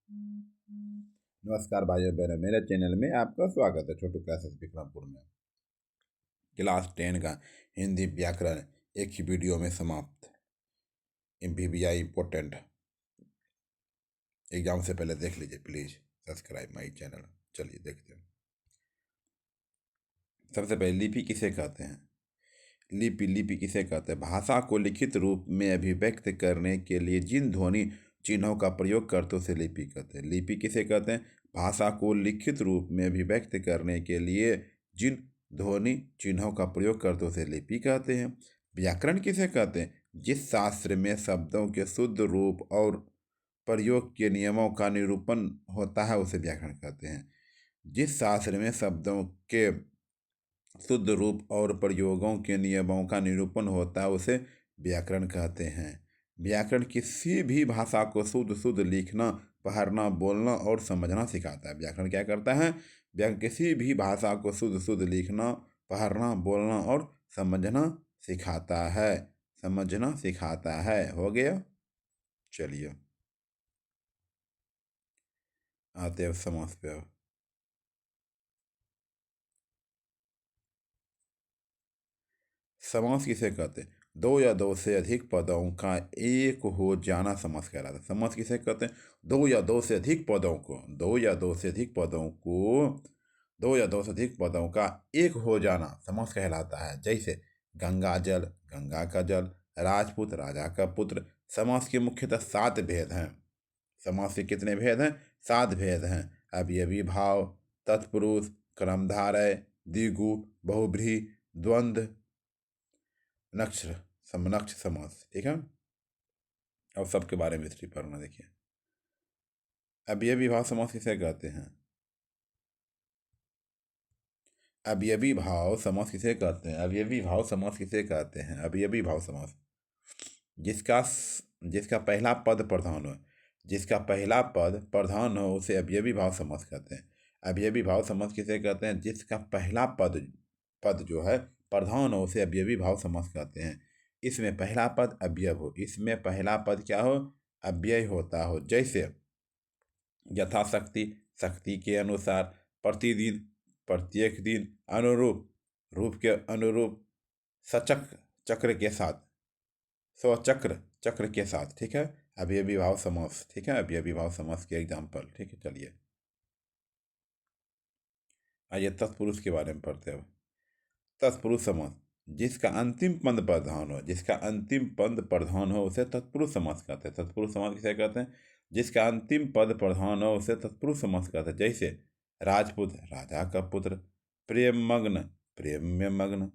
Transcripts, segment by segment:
नमस्कार भाइयों बहनों, मेरे चैनल में आपका स्वागत है। छोटू क्लासेस विक्रमपुर में क्लास 10 का हिंदी व्याकरण एक ही वीडियो में समाप्त। MBBI इम्पोर्टेंट एग्जाम से पहले देख लीजिए प्लीज। Subscribe my channel. चलिए देखते हैं। सबसे पहले लिपि किसे कहते हैं? लिपि किसे कहते हैं? भाषा को लिखित रूप में अभिव्यक्त करने के लिए जिन ध्वनि चिन्हों का प्रयोग करते उसे लिपि कहते हैं। लिपि किसे कहते हैं? भाषा को लिखित रूप में अभिव्यक्त करने के लिए जिन ध्वनि चिन्हों का प्रयोग करते उसे लिपि कहते हैं। व्याकरण किसे कहते हैं? जिस शास्त्र में शब्दों के शुद्ध रूप और प्रयोग के नियमों का निरूपण होता है उसे व्याकरण कहते हैं। जिस शास्त्र में शब्दों के शुद्ध रूप और प्रयोगों के नियमों का निरूपण होता है उसे व्याकरण कहते हैं। व्याकरण किसी भी भाषा को शुद्ध लिखना, पढ़ना, बोलना और समझना सिखाता है। व्याकरण क्या करता है? व्याकरण किसी भी भाषा को शुद्ध लिखना, पढ़ना, बोलना और समझना सिखाता है। समझना सिखाता है। हो गया। चलिए आते हैं समास पे। अब समास किसे कहते हैं? दो या दो से अधिक पदों का एक हो जाना समास कहलाता है। समास किसे कहते हैं? दो या दो से अधिक पदों को का एक हो जाना समास कहलाता है। जैसे गंगा जल, गंगा का जल, राजपूत, राजा का पुत्र। समास के मुख्यतः 7 भेद हैं। समास के कितने भेद हैं? 7 भेद हैं। अवयवी भाव, तत्पुरुष, कर्मधारय, द्विगु, बहुब्रीहि, द्वंद्व, नक्ष, समनक्ष समास। ठीक है। अब सबके बारे में हिस्ट्री पढ़ना। देखिए अवयवी भाव समास किसे कहते हैं? अवयवी भाव समास किसे कहते हैं? अवयवी भाव समास किसे कहते हैं? अवयवी भाव समास जिसका जिसका पहला पद प्रधान हो, जिसका पहला पद प्रधान हो उसे अवयवी भाव समास कहते हैं। अवयवी भाव समास किसे कहते हैं? जिसका पहला पद पद जो है प्रधान हो उसे अवयवी भाव समास कहते हैं। इसमें पहला पद अवयव हो, इसमें पहला पद क्या हो? अव्यय होता हो। जैसे यथाशक्ति, शक्ति के अनुसार, प्रतिदिन, प्रत्येक दिन, अनुरूप, रूप के अनुरूप, सचक, चक्र के साथ, स्वचक्र, चक्र के साथ। ठीक है। अवयवी भाव समास। ठीक है। अवयवी भाव समास के एग्जाम्पल। ठीक है। चलिए आइए तत्पुरुष के बारे में पढ़ते हैं। तत्पुरुष समास जिसका अंतिम पद प्रधान हो, जिसका अंतिम पद प्रधान हो उसे तत्पुरुष समास कहते हैं। तत्पुरुष समास किसे कहते हैं? जिसका अंतिम पद प्रधान हो उसे तत्पुरुष समास कहते हैं। जैसे राजपूत, राजा का पुत्र, प्रेम मग्न, प्रेम में मग्न,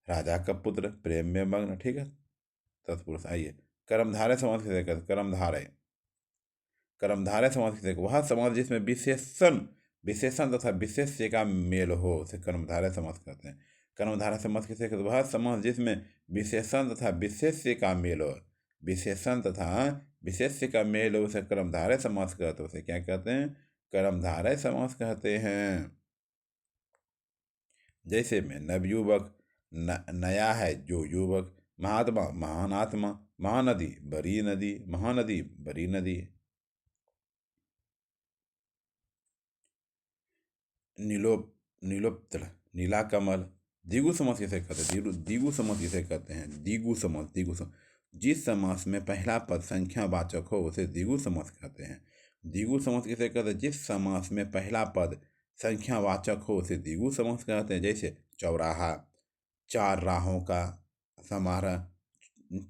राजा का पुत्र, प्रेम में मग्न। ठीक है। तत्पुरुष। आइए कर्मधारय समास किसे कहते हैं? कर्मधारय, कर्मधारय समास किसे कहते हैं? वह समास जिसमें विशेषण तथा विशेष्य का मेल हो उसे कर्मधारय समास कहते हैं। कर्मधारय समास किसे कहते हैं? वह समास जिसमें विशेषण तथा विशेष्य का मेल हो, विशेषण तथा विशेष्य का मेल हो उसे कर्मधारय समास कहते हैं। उसे क्या कहते हैं? कर्मधारय समास कहते हैं। जैसे में नवयुवक, नया है जो युवक, महात्मा, महान आत्मा, महानदी, बड़ी नदी, महानदी, बड़ी नदी। नीलोप नीलोत्पल, नीला कमल। द्विगु समास किसे कहते हैं? द्विगु समास किसे कहते हैं? द्विगु समास जिस समास में पहला पद संख्यावाचक हो उसे द्विगु समास कहते हैं। द्विगु समास किसे कहते हैं? जिस समास में पहला पद संख्यावाचक हो उसे द्विगु समास कहते हैं। जैसे चौराहा, चार राहों का समारोह,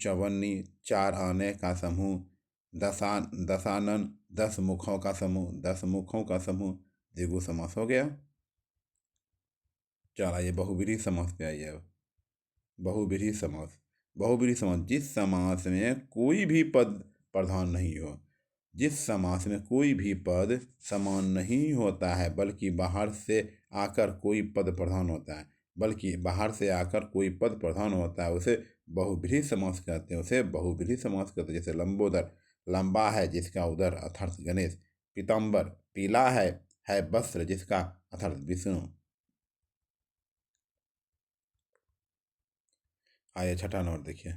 चवन्नी, चार आने का समूह, दशानन, 10 मुखों का समूह, 10 मुखों का समूह। द्विगु समास हो गया। चल आइए बहुब्रीहि समास पे आइए। अब बहुब्रीहि समास, बहुब्रीहि समास जिस समास में कोई भी पद प्रधान नहीं हो, जिस समास में कोई भी पद समान नहीं होता है बल्कि बाहर से आकर कोई पद प्रधान होता है, बल्कि बाहर से आकर कोई पद प्रधान होता है उसे बहुब्रीहि समास कहते हैं। उसे बहुब्रीहि समास कहते हैं। जैसे लंबोदर, लंबा है जिसका उदर अर्थात गणेश। पीताम्बर, पीला है वस्त्र जिसका अर्थात विष्णु। आइए छठा नंबर देखिए।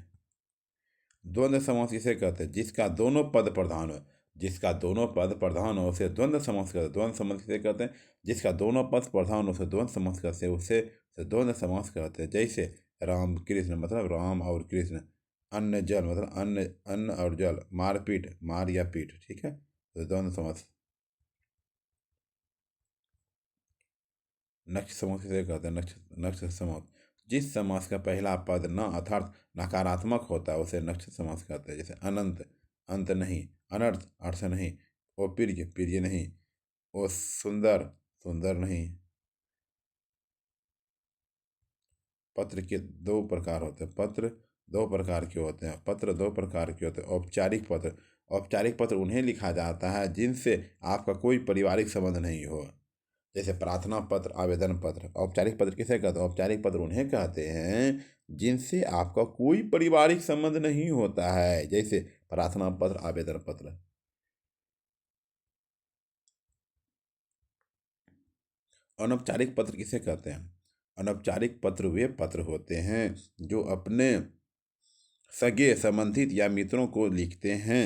द्वंद्व समास किसे कहते हैं? जिसका दोनों पद प्रधान हो, जिसका दोनों पद प्रधान हो उसे द्वंद्व समास कहते हैं। द्वंद्व समास किसे कहते हैं? जिसका दोनों पद प्रधान हो उसे द्वंद्व समास कहते हैं, उसे द्वंद्व समास कहते हैं। जैसे राम कृष्ण मतलब राम और कृष्ण, अन्न जल मतलब अन्न अन्न और जल, मारपीट मार या पीट, ठीक है, तो द्वंद्व समास। नक्ष समास किसे कहते हैं? नक्ष नक्ष समास, जिस समास का पहला पद न अर्थात नकारात्मक होता है उसे नक्ष समास कहते हैं। जैसे अनंत अंत नहीं, अनर्थ अर्थ नहीं, ओ प्रिय प्रिय नहीं, ओ सुंदर सुंदर नहीं। पत्र के दो प्रकार होते हैं, पत्र दो प्रकार के होते हैं, पत्र दो प्रकार के होते हैं। औपचारिक पत्र, औपचारिक पत्र उन्हें लिखा जाता है जिनसे आपका कोई पारिवारिक संबंध नहीं हो। जैसे प्रार्थना पत्र, आवेदन पत्र। औपचारिक पत्र किसे कहते हैं? औपचारिक पत्र उन्हें कहते हैं जिनसे आपका कोई पारिवारिक संबंध नहीं होता है, जैसे प्रार्थना पत्र, आवेदन पत्र। अनौपचारिक पत्र किसे कहते हैं? अनौपचारिक पत्र वे पत्र होते हैं जो अपने सगे संबंधित या मित्रों को लिखते हैं।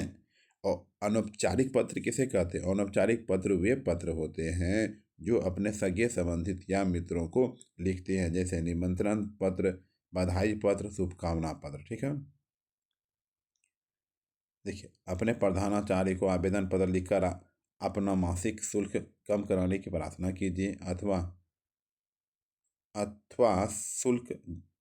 और अनौपचारिक पत्र किसे कहते हैं? अनौपचारिक पत्र वे पत्र होते हैं जो अपने सगे संबंधित या मित्रों को लिखते हैं, जैसे निमंत्रण पत्र, बधाई पत्र, शुभकामना पत्र, ठीक है। देखिए, अपने प्रधानाचार्य को आवेदन पत्र लिखकर अपना मासिक शुल्क कम कराने की प्रार्थना कीजिए, अथवा अथवा शुल्क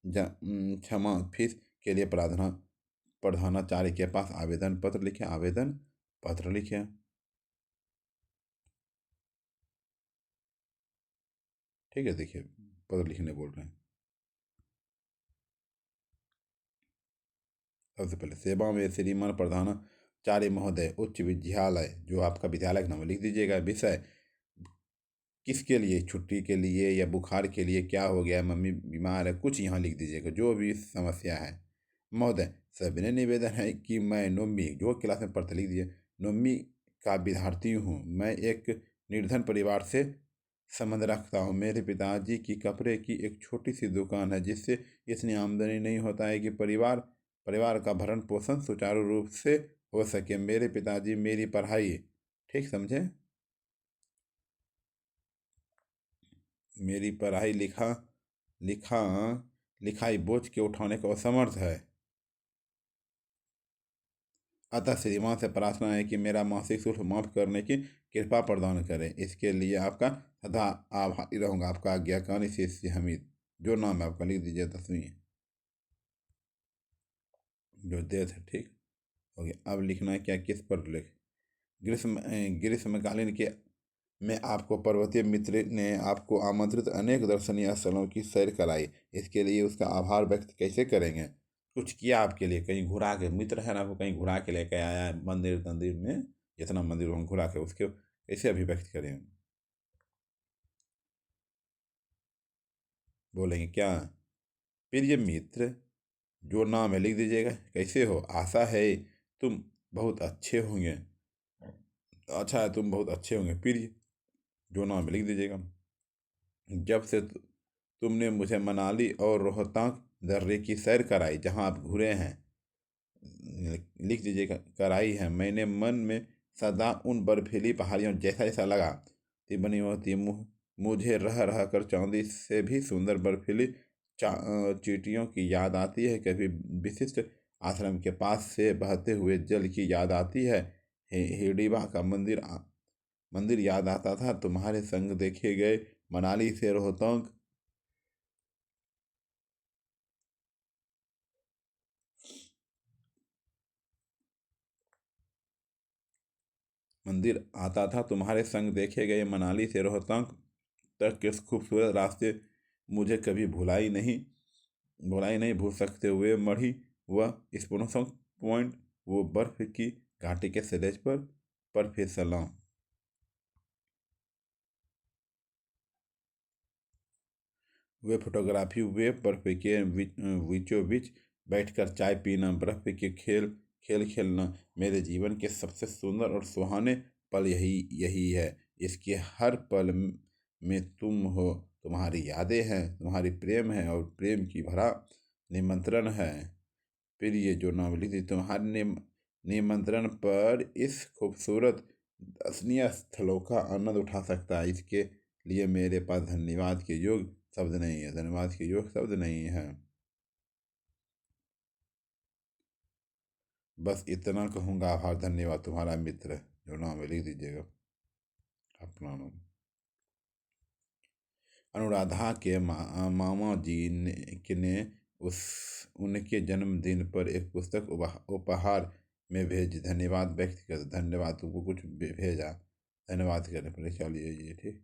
क्षमा फीस के लिए प्रधानाचार्य के पास आवेदन पत्र लिखें, आवेदन पत्र लिखें। ठीक है, देखिए पत्र लिखने बोल रहे हैं। सबसे पहले सेवा में श्रीमान प्रधानाचार्य महोदय उच्च विद्यालय, जो आपका विद्यालय का नाम लिख दीजिएगा। विषय किसके लिए, छुट्टी के लिए या बुखार के लिए, क्या हो गया, मम्मी बीमार है, कुछ यहाँ लिख दीजिएगा जो भी समस्या है। महोदय, सविनय निवेदन है कि मैं नवमी, जो क्लास में पढ़ते, लिख दीजिए, नवमी का विद्यार्थी हूँ। मैं एक निर्धन परिवार से संबंध रखता हूँ। मेरे पिताजी की कपड़े की एक छोटी सी दुकान है जिससे इतनी आमदनी नहीं होता है कि परिवार परिवार का भरण पोषण सुचारू रूप से हो सके। मेरे पिताजी मेरी पढ़ाई, ठीक समझे, मेरी पढ़ाई लिखा लिखाई बोझ के उठाने को असमर्थ है। अतः श्रीमान से प्रार्थना है कि मेरा मासिक शुल्क माफ करने की कृपा प्रदान करें। इसके लिए आपका सदा आभारी रहूंगा। आपका आज्ञाकारी शिष्य हमीद, जो नाम है आपका लिख दीजिए, 10वीं जो देश है, ठीक हो गया। अब लिखना है क्या, किस पर लिख। ग्रीष्मकालीन के में आपको पर्वतीय मित्र ने आपको आमंत्रित अनेक दर्शनीय स्थलों की सैर कराई। इसके लिए उसका आभार व्यक्त कैसे करेंगे? कुछ किया आपके लिए, कहीं घुरा के, मित्र है ना, आपको कहीं घुरा के लेके आया है, मंदिर मंदिर में, जितना मंदिर हम घुरा के, उसके कैसे अभिव्यक्त करें? बोलेंगे क्या, प्रिय मित्र, जो नाम है लिख दीजिएगा। कैसे हो, आशा है तुम बहुत अच्छे होंगे। अच्छा है, तुम बहुत अच्छे होंगे। प्रिय, जो नाम है लिख दीजिएगा। जब से तुमने मुझे मनाली और रोहतांग दर्रे की सैर कराई, जहाँ आप घूरे हैं, लिख दीजिएगा, कराई है, मैंने मन में सदा उन बर्फीली पहाड़ियों जैसा जैसा लगा ती बनी होती, मुझे रह रह कर चांदी से भी सुंदर बर्फीली चींटियों की याद आती है। कभी विशिष्ट आश्रम के पास से बहते हुए जल की याद आती है। हिडिबा का मंदिर याद आता था। तुम्हारे संग देखे गए मनाली से रोहतांग मंदिर आता था। तुम्हारे संग देखे गए मनाली से रोहतांग तक के खूबसूरत रास्ते मुझे कभी भुलाई नहीं भूल सकते हुए। मढ़ी व स्पोनसंग पॉइंट, वो बर्फ की घाटी के सिलेज पर फिसलना। वे फोटोग्राफी, वे बर्फ के बीचों बीच बैठकर चाय पीना, बर्फ के खेल खेलना, मेरे जीवन के सबसे सुंदर और सुहाने पल यही यही है। इसके हर पल में तुम हो, तुम्हारी यादें हैं, तुम्हारी प्रेम है और प्रेम की भरा निमंत्रण है। फिर ये जो नाम लिखी, तुम्हारे ने निमंत्रण पर इस खूबसूरत दर्शनीय स्थलों का आनंद उठा सकता है। इसके लिए मेरे पास धन्यवाद के योग्य शब्द नहीं है, धन्यवाद के योग्य शब्द नहीं है। बस इतना कहूँगा, आभार, धन्यवाद। तुम्हारा मित्र। जो नाम है लिख दीजिएगा अपना नाम। अनुराधा के मामा जी ने उस उनके जन्मदिन पर एक पुस्तक उपहार में भेज धन्यवाद व्यक्त कर, धन्यवाद तुमको कुछ भेजा, धन्यवाद करने पर चलिए ये ठीक।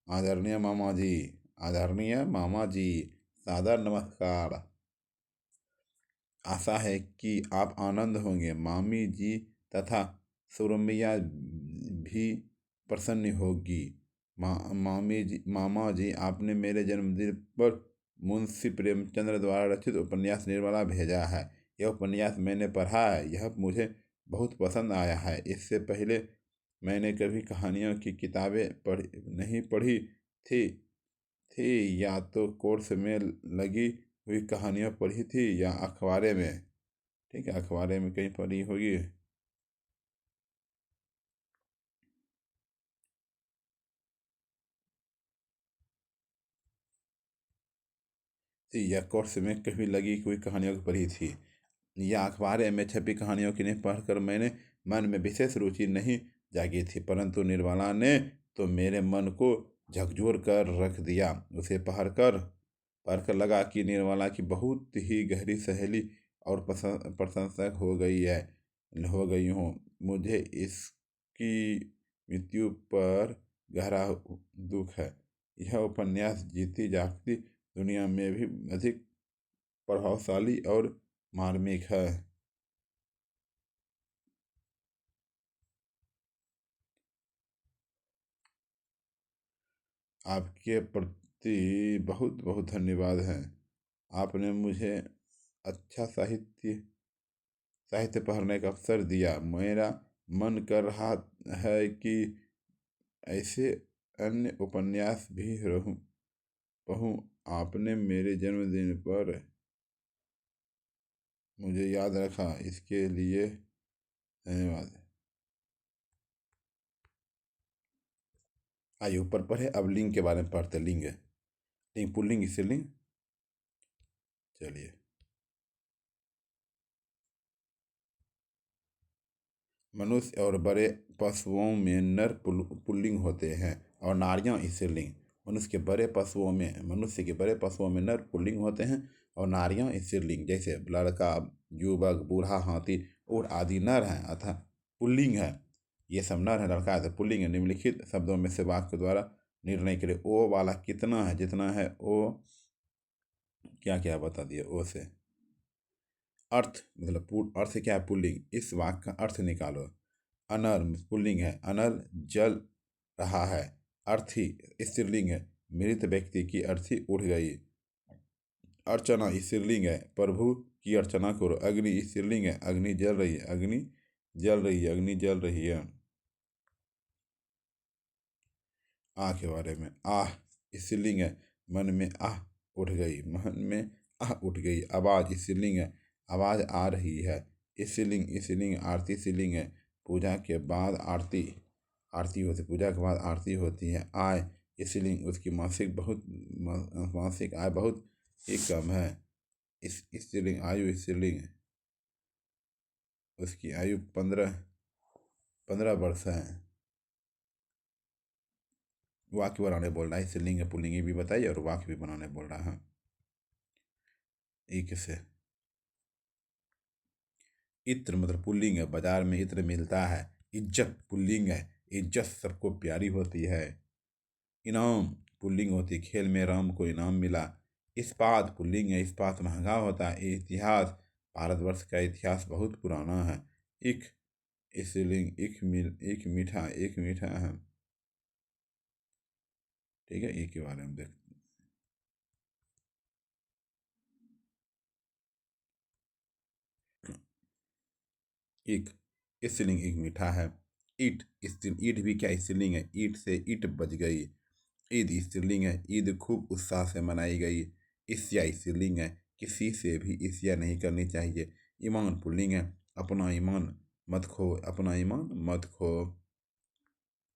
आदरणीय मामा जी, आदरणीय मामा जी, सादर नमस्कार। आशा है कि आप आनंद होंगे। मामी जी तथा सुरमिया भी प्रसन्न होगी। मामा जी, आपने मेरे जन्मदिन पर मुंशी प्रेमचंद्र द्वारा रचित उपन्यास निर्मला भेजा है। यह उपन्यास मैंने पढ़ा है, यह मुझे बहुत पसंद आया है। इससे पहले मैंने कभी कहानियों की किताबें नहीं पढ़ी थी या तो कोर्स में लगी हुई कहानियाँ पढ़ी थी या अखबारे में। ठीक है, अखबारे में कहीं पढ़ी होगी। थी या कोर्स में कभी लगी हुई कहानियों को पढ़ी थी या अखबारे में छपी कहानियों की नहीं पढ़कर मैंने मन में विशेष रुचि नहीं जागी थी, परंतु निर्मला ने तो मेरे मन को झकझोर कर रख दिया। उसे पढ़कर लगा कि निर्मला की बहुत ही गहरी सहेली और प्रशंसक हो गई हूँ। मुझे इसकी मृत्यु पर गहरा दुख है। यह उपन्यास जीती जागती दुनिया में भी अधिक प्रभावशाली और मार्मिक है। आपके प्रति बहुत बहुत धन्यवाद है। आपने मुझे अच्छा साहित्य पढ़ने का अवसर दिया। मेरा मन कर रहा है कि ऐसे अन्य उपन्यास भी पढ़ूं। आपने मेरे जन्मदिन पर मुझे याद रखा, इसके लिए धन्यवाद। आइए ऊपर पढ़े, अब लिंग के बारे में पढ़ते। लिंग, लिंग पुल्लिंग स्त्रीलिंग। चलिए। मनुष्य और बड़े पशुओं में नर पुल्लिंग होते हैं और नारियां स्त्रीलिंग। मनुष्य के बड़े पशुओं में नर पुल्लिंग होते हैं और नारियां स्त्रीलिंग। जैसे लड़का, युवक, बूढ़ा, हाथी, ऊँट आदि नर हैं अतः पुल्लिंग है। ये सब नर है, लड़का है तो पुल्लिंग है। निम्नलिखित शब्दों में से वाक्य द्वारा निर्णय के लिए ओ वाला कितना है, जितना है ओ क्या क्या बता दिए। ओ से अर्थ, मतलब अर्थ क्या है, पुल्लिंग। इस वाक्य का अर्थ निकालो। अनर पुल्लिंग है, अनर जल रहा है। अर्थी स्त्रीलिंग है, मृत व्यक्ति की अर्थी उठ गई। अर्चना स्त्रीलिंग है, प्रभु की अर्चना करो। अग्नि स्त्रीलिंग है, अग्नि जल रही है, अग्नि जल रही है, अग्नि जल रही है। आह के बारे में, आह स्त्रीलिंग है, मन में आह उठ गई, मन में आह उठ गई। आवाज स्त्रीलिंग है, आवाज आ रही है। स्त्रीलिंग आरती स्त्रीलिंग है, पूजा के बाद आरती होती, पूजा के बाद आरती होती है। आय स्त्रीलिंग, उसकी मासिक आय बहुत ही कम है। इस स्त्रीलिंग, आयु स्त्रीलिंग, उसकी आयु 15 वर्ष है। वाक्य बनाने बोल रहा है, स्त्रीलिंग पुल्लिंग भी बताइए और वाक्य भी बनाने बोल रहा है। एक से इत्र मतलब पुल्लिंग है, बाजार में इत्र मिलता है। इज्जत पुल्लिंग है, इज्जत सबको प्यारी होती है। इनाम पुल्लिंग होती, खेल में राम को इनाम मिला। इस्पात पुल्लिंग है, इस्पात महंगा होता है। इतिहास, भारतवर्ष का इतिहास बहुत पुराना है। इक स्त्रीलिंग, एक मीठा है। ठीक है, एक के बारे में देख। एक स्त्रीलिंग, एक मीठा है। ईट ईट भी क्या स्त्रीलिंग है, ईट से ईट बज गई। ईद स्त्रीलिंग है, ईद खूब उत्साह से मनाई गई। ईर्ष्या स्त्रीलिंग है, किसी से भी ईर्ष्या नहीं करनी चाहिए। ईमान पुल्लिंग है, अपना ईमान मत खो, अपना ईमान मत खो।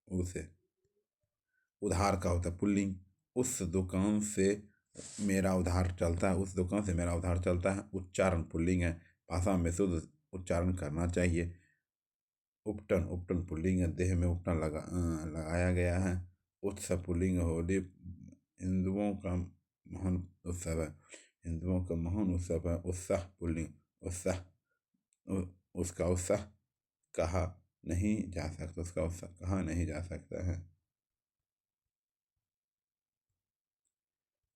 उसे उधार का होता है पुल्लिंग। उस दुकान से मेरा उधार चलता है, उस दुकान से मेरा उधार चलता है, उच्चारण पुल्लिंग है। भाषा में शुद्ध उच्चारण करना चाहिए। उपटन, उपटन पुल्लिंग है, देह में उपटन लगाया गया है। उत्सव पुल्लिंग है, होली हिंदुओं का महान उत्सव है, हिंदुओं का महान उत्सव है। उत्साह पुल्लिंग, उत्साह उसका उत्साह कहा नहीं जा सकता, उसका उत्साह कहा नहीं जा सकता है।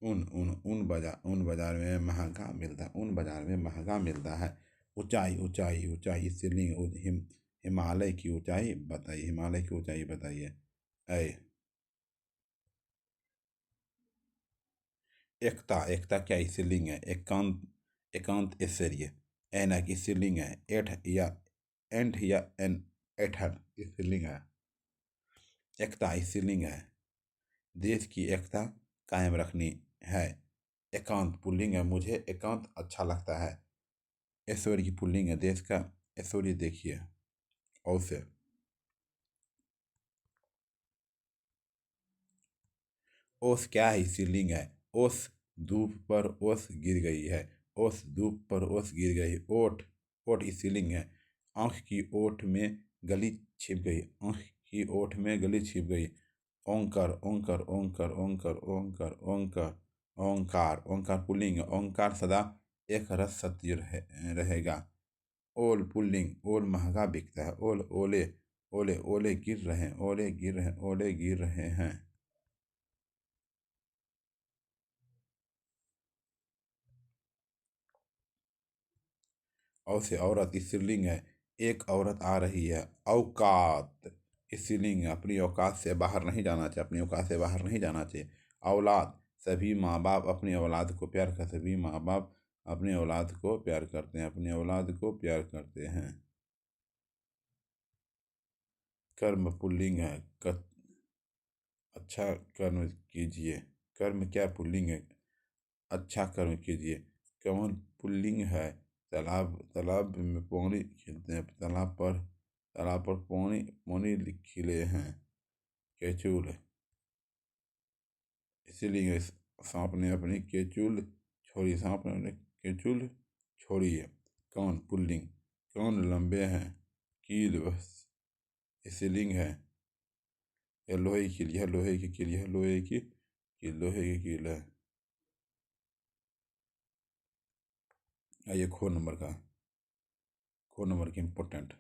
ऊन बाजार में महंगा मिलता है, ऊन बाजार में महंगा मिलता है। ऊंचाई, ऊंचाई, ऊंचाई स्त्रीलिंग। हिमालय की ऊंचाई बताइए, हिमालय की ऊंचाई बताइए। ऐ एकता, एकता क्या स्त्रीलिंग है? एकांत, एकांत ऐश्वर्य। ऐना की स्त्रीलिंग है। एठ या एंठ या एन ऐठन स्त्रीलिंग है। एकता स्त्रीलिंग है। देश की एकता कायम रखनी है। एकांत पुल्लिंग है, मुझे एकांत अच्छा लगता है। ऐश्वर्य की पुल्लिंग है, देश का ऐश्वर्य देखिए। औसे ओस क्या है? स्त्रीलिंग है। ओस धूप पर ओस गिर गई है, ओस धूप पर ओस गिर गई। ओठ, ओठ स्त्रीलिंग है। आँख की ओठ में गली छिप गई, आँख की ओठ में गली छिप गई। ओंकार, ओंकार, ओंकार, ओंकार, ओंकार, ओंकार, ओंकार, ओंकार पुल्लिंग है। ओंकार सदा एक रस सत्य रहेगा। ओल पुल्लिंग, ओल महंगा बिकता है। ओल, ओले, ओले, ओले गिर रहे हैं, ओले गिर रहे हैं, ओले गिर रहे हैं। औ से औरत स्त्रीलिंग है। एक औरत आ रही है। औकात स्त्रीलिंग है, अपनी औकात से बाहर नहीं जाना चाहिए, अपनी औकात से बाहर नहीं जाना चाहिए। औलाद, सभी माँ बाप अपनी औलाद को प्यार कर, सभी माँ बाप अपनी औलाद को प्यार करते हैं, अपनी औलाद को प्यार करते हैं। कर्म पुल्लिंग है। अच्छा कर्म कीजिए। कर्म क्या पुल्लिंग है? अच्छा कर्म कीजिए। कवन पुल्लिंग है। तालाब, तालाब में पानी खिलते हैं, तालाब पर पानी पानी खिले हैं। केचुल, इसीलिए सांप ने अपनी केचुल छोड़ी, सांप ने अपनी केचुल छोड़ी है। कौन पुल्लिंग, कौन लंबे हैं। कील बस स्त्रीलिंग है। यह लोहे की कील, यह लोहे की कील, यह लोहे की कील, लोहे की कील है। आइए खो नंबर की इम्पोर्टेंट।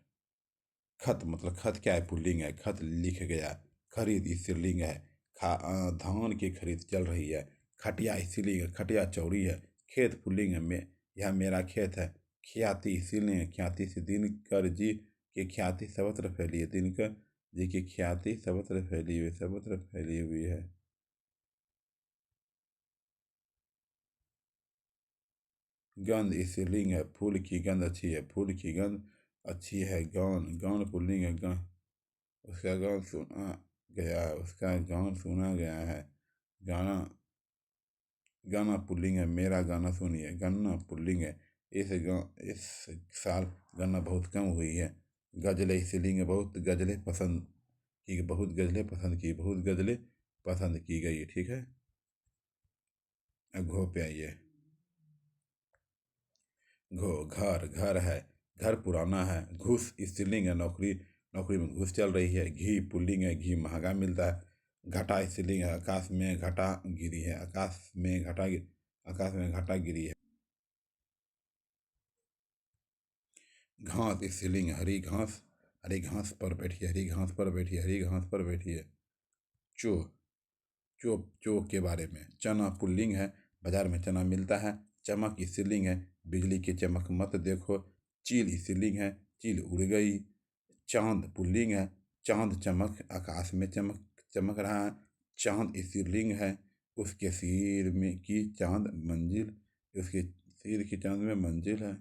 खत, मतलब खत क्या है? पुल्लिंग है। खत लिख गया। खरीद स्त्रीलिंग है। धान की खरीद चल रही है। खटिया स्त्रीलिंग है, खटिया चौड़ी है। खेत पुल्लिंग है, यह मेरा खेत है। ख्याति स्त्रीलिंग है। ख्याति से दिनकर जी की ख्याति सर्वत्र फैली है, दिनकर जी की ख्याति सर्वत्र फैली हुई, सर्वत्र फैली हुई है। गंध स्त्रीलिंग है। फूल की गंध अच्छी है, फूल की गंध अच्छी है। गान, गान पुल्लिंग है। उसका गान सुना गया है, उसका गान सुना गया है। गाना, गाना पुल्लिंग है, मेरा गाना सुनिए। गन्ना पुल्लिंग है। इस साल गन्ना बहुत कम हुई है। गजलें स्त्रीलिंग है। बहुत गजलें पसंद की, बहुत गजलें पसंद की, बहुत गजलें पसंद की गई। ठीक है। घो पे आइए। घो, घर, घर है, घर पुराना है। घूस स्त्रीलिंग है। नौकरी, नौकरी में घूस चल रही है। घी पुल्लिंग है, घी महंगा मिलता है। घटा स्त्रीलिंग है। आकाश में घटा गिरी है, आकाश में आकाश में घटा गिरी है। घास स्त्रीलिंग है। हरी घास, हरी घास पर बैठिए, हरी घास पर बैठिए, हरी घास पर बैठिए। चो, चो के बारे में। चना पुल्लिंग है, बाजार में चना मिलता है। चमक स्त्रीलिंग है, बिजली की चमक मत देखो। चील स्त्रीलिंग है, चील उड़ गई। चांद पुल्लिंग है। चांद चमक, आकाश में चमक चमक रहा है। चांद स्त्रीलिंग है। उसके सिर में की चांद मंजिल, उसके सिर की चांद में मंजिल है।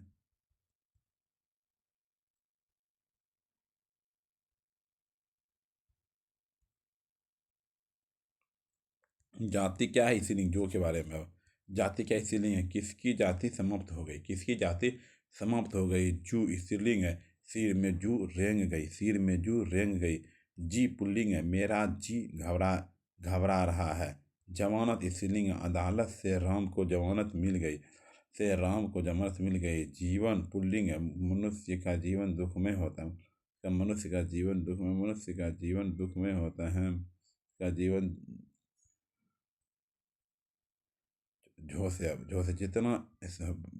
जाति क्या है? स्त्रीलिंग जो के बारे में हो। जाति क्या स्त्रीलिंग है? किसकी जाति समाप्त हो गई, किसकी जाति समाप्त हो गई। जू स्त्रीलिंग है, सिर में जू रेंग गई, सिर में जू रेंग गई। जी पुल्लिंग है, मेरा जी घबरा घबरा रहा है। जमानत स्त्रीलिंग है, अदालत से राम को जमानत मिल गई, से राम को जमानत मिल गई। जीवन पुल्लिंग है, मनुष्य का जीवन दुखमय होता है, मनुष्य का जीवन दुख में, मनुष्य का जीवन दुख में होता है, का जीवन झो से जितना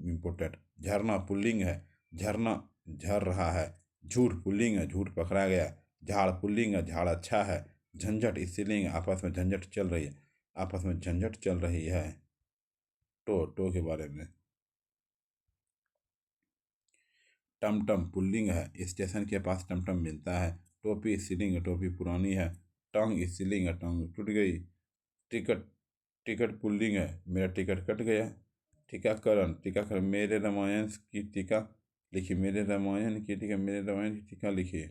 इम्पोर्टेंट। झरना पुल्लिंग है, झरना झर रहा है। झूठ पुल्लिंग है, झूठ पकड़ा गया। झाड़ पुल्लिंग है, झाड़ अच्छा है। झंझट स्त्रीलिंग है, आपस में झंझट चल रही है, आपस में झंझट चल रही है। टो के बारे में। टमटम पुल्लिंग है, स्टेशन के पास टमटम मिलता है। टोपी स्त्रीलिंग है, टोपी पुरानी है। टंग स्त्रीलिंग है, टंग टूट गई। टिकट टिकट पुल्लिंग है, मेरा टिकट कट गया। टीकाकरण मेरे रामायण की टीका लिखिए, मेरे रामायण की टीका, मेरे रामायण की टीका लिखिए।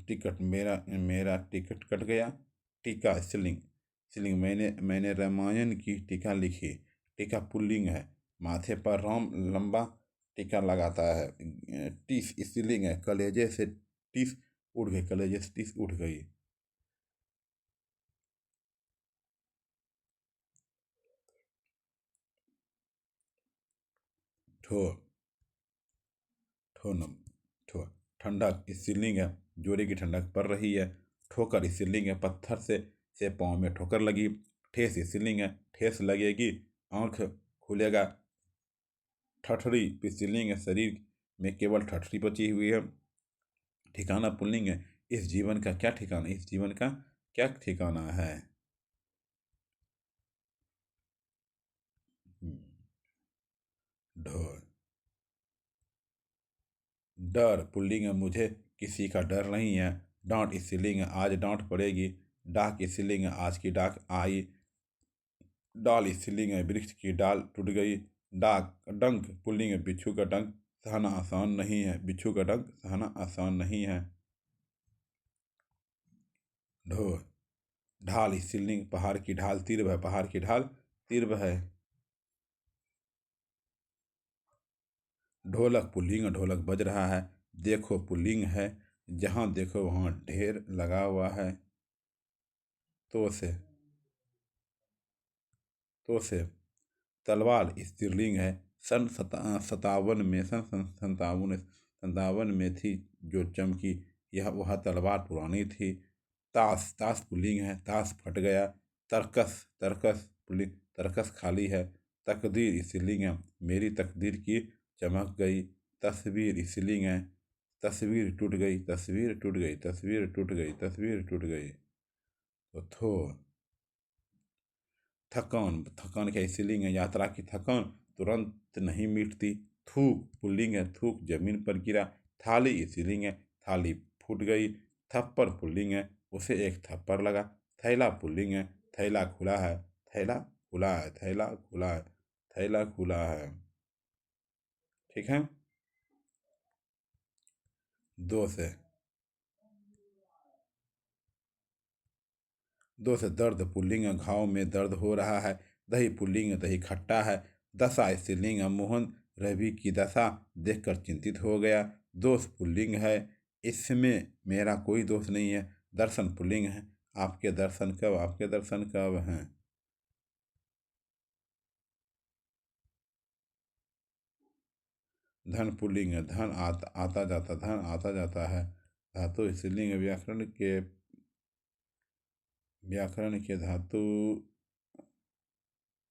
टिकट मेरा मेरा टिकट कट गया। टीका स्त्रीलिंग, मैंने रामायण की टीका लिखी। टीका पुल्लिंग है, माथे पर राम लंबा टीका लगाता है। टीस स्त्रीलिंग है, कलेजे से टीस उड़ गई, कलेजे से टीस उठ गई। ठो ठो नम ठो ठंडक स्त्रीलिंग है, जोरे की ठंडक पड़ रही है। ठोकर स्त्रीलिंग है, पत्थर से पाँव में ठोकर लगी। ठेस स्त्रीलिंग है, ठेस लगेगी, आँख खुलेगा। ठठरी स्त्रीलिंग है, शरीर में केवल ठठरी बची हुई है। ठिकाना पुल्लिंग है, इस जीवन का क्या ठिकाना, इस जीवन का क्या ठिकाना है। ढोल डर पुल्लिंग है, मुझे किसी का डर नहीं है। डांट स्त्रीलिंग है, आज डांट पड़ेगी। डाक स्त्रीलिंग है, आज की डाक आई। डाल स्त्रीलिंग है, वृक्ष की डाल टूट गई। डाक डंक पुल्लिंग है, बिच्छू का डंक सहना आसान नहीं है, बिच्छू का डंक सहना आसान नहीं है। ढो ढाल स्त्रीलिंग, पहाड़ की ढाल तीर है, पहाड़ की ढाल तीर है। ढोलक पुल्लिंग, ढोलक बज रहा है। देखो पुल्लिंग है, जहाँ देखो वहाँ ढेर लगा हुआ है। तो से तो से तलवार स्त्रीलिंग है, सन 57 में, सन 57 में थी जो चमकी, यह वह तलवार पुरानी थी। ताश ताश पुल्लिंग है, ताश फट गया। तरकस तरकस पुल्लिंग, तरकस खाली है। तकदीर स्त्रीलिंग है, मेरी तकदीर की चमक गई। तस्वीर स्त्रीलिंग है, तस्वीर टूट गई, तस्वीर टूट गई, तस्वीर टूट गई, तस्वीर टूट गई। तो थो थकान थकान क्या स्त्रीलिंग है, यात्रा की थकान तुरंत नहीं मिटती। थूक पुल्लिंग है, थूक जमीन पर गिरा। थाली स्त्रीलिंग है, थाली फूट गई। थप्पड़ पुल्लिंग है, उसे एक थप्पड़ लगा। थैला पुल्लिंग है, थैला खुला है, थैला खुला है, थैला खुला है, थैला खुला है। ठीक है। दो से दो से दर्द पुल्लिंग है, घाव में दर्द हो रहा है। दही पुल्लिंग है, दही खट्टा है। दशा स्त्रीलिंग है, मोहन रवि की दशा देखकर चिंतित हो गया। दोष पुल्लिंग है, इसमें मेरा कोई दोष नहीं है। दर्शन पुल्लिंग है, आपके दर्शन कब, आपके दर्शन कब हैं। धन पुल्लिंग है, धन आता जाता, धन आता जाता है। धातु स्त्रीलिंग है, व्याकरण के धातु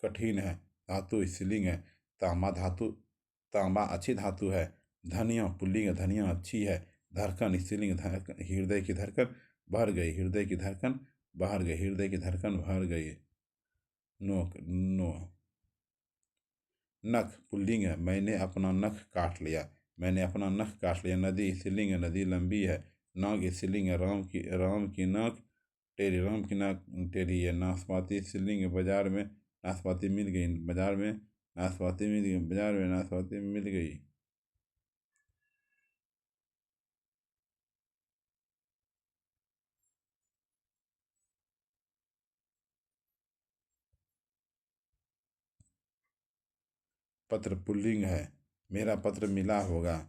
कठिन है। धातु स्त्रीलिंग है, तांबा धातु, तांबा अच्छी धातु है। धनिया पुल्लिंग है, धनिया अच्छी है। धड़कन स्त्रीलिंग, हृदय की धड़कन बढ़ गई, हृदय की धड़कन बढ़ गई, हृदय की धड़कन बढ़ गई। नोक नो नख पुल्लिंग है, मैंने अपना नख काट लिया, मैंने अपना नख काट लिया। नदी स्त्रीलिंग है, नदी लंबी है। नाग स्त्रीलिंग है, राम की नाक टेढ़ी, राम की नाक टेढ़ी है। नाशपाती स्त्रीलिंग है, बाजार में नाशपाती मिल गई, बाजार में नाशपाती मिल गई, बाजार में नाशपाती मिल गई। पत्र पुल्लिंग है, मेरा पत्र मिला होगा।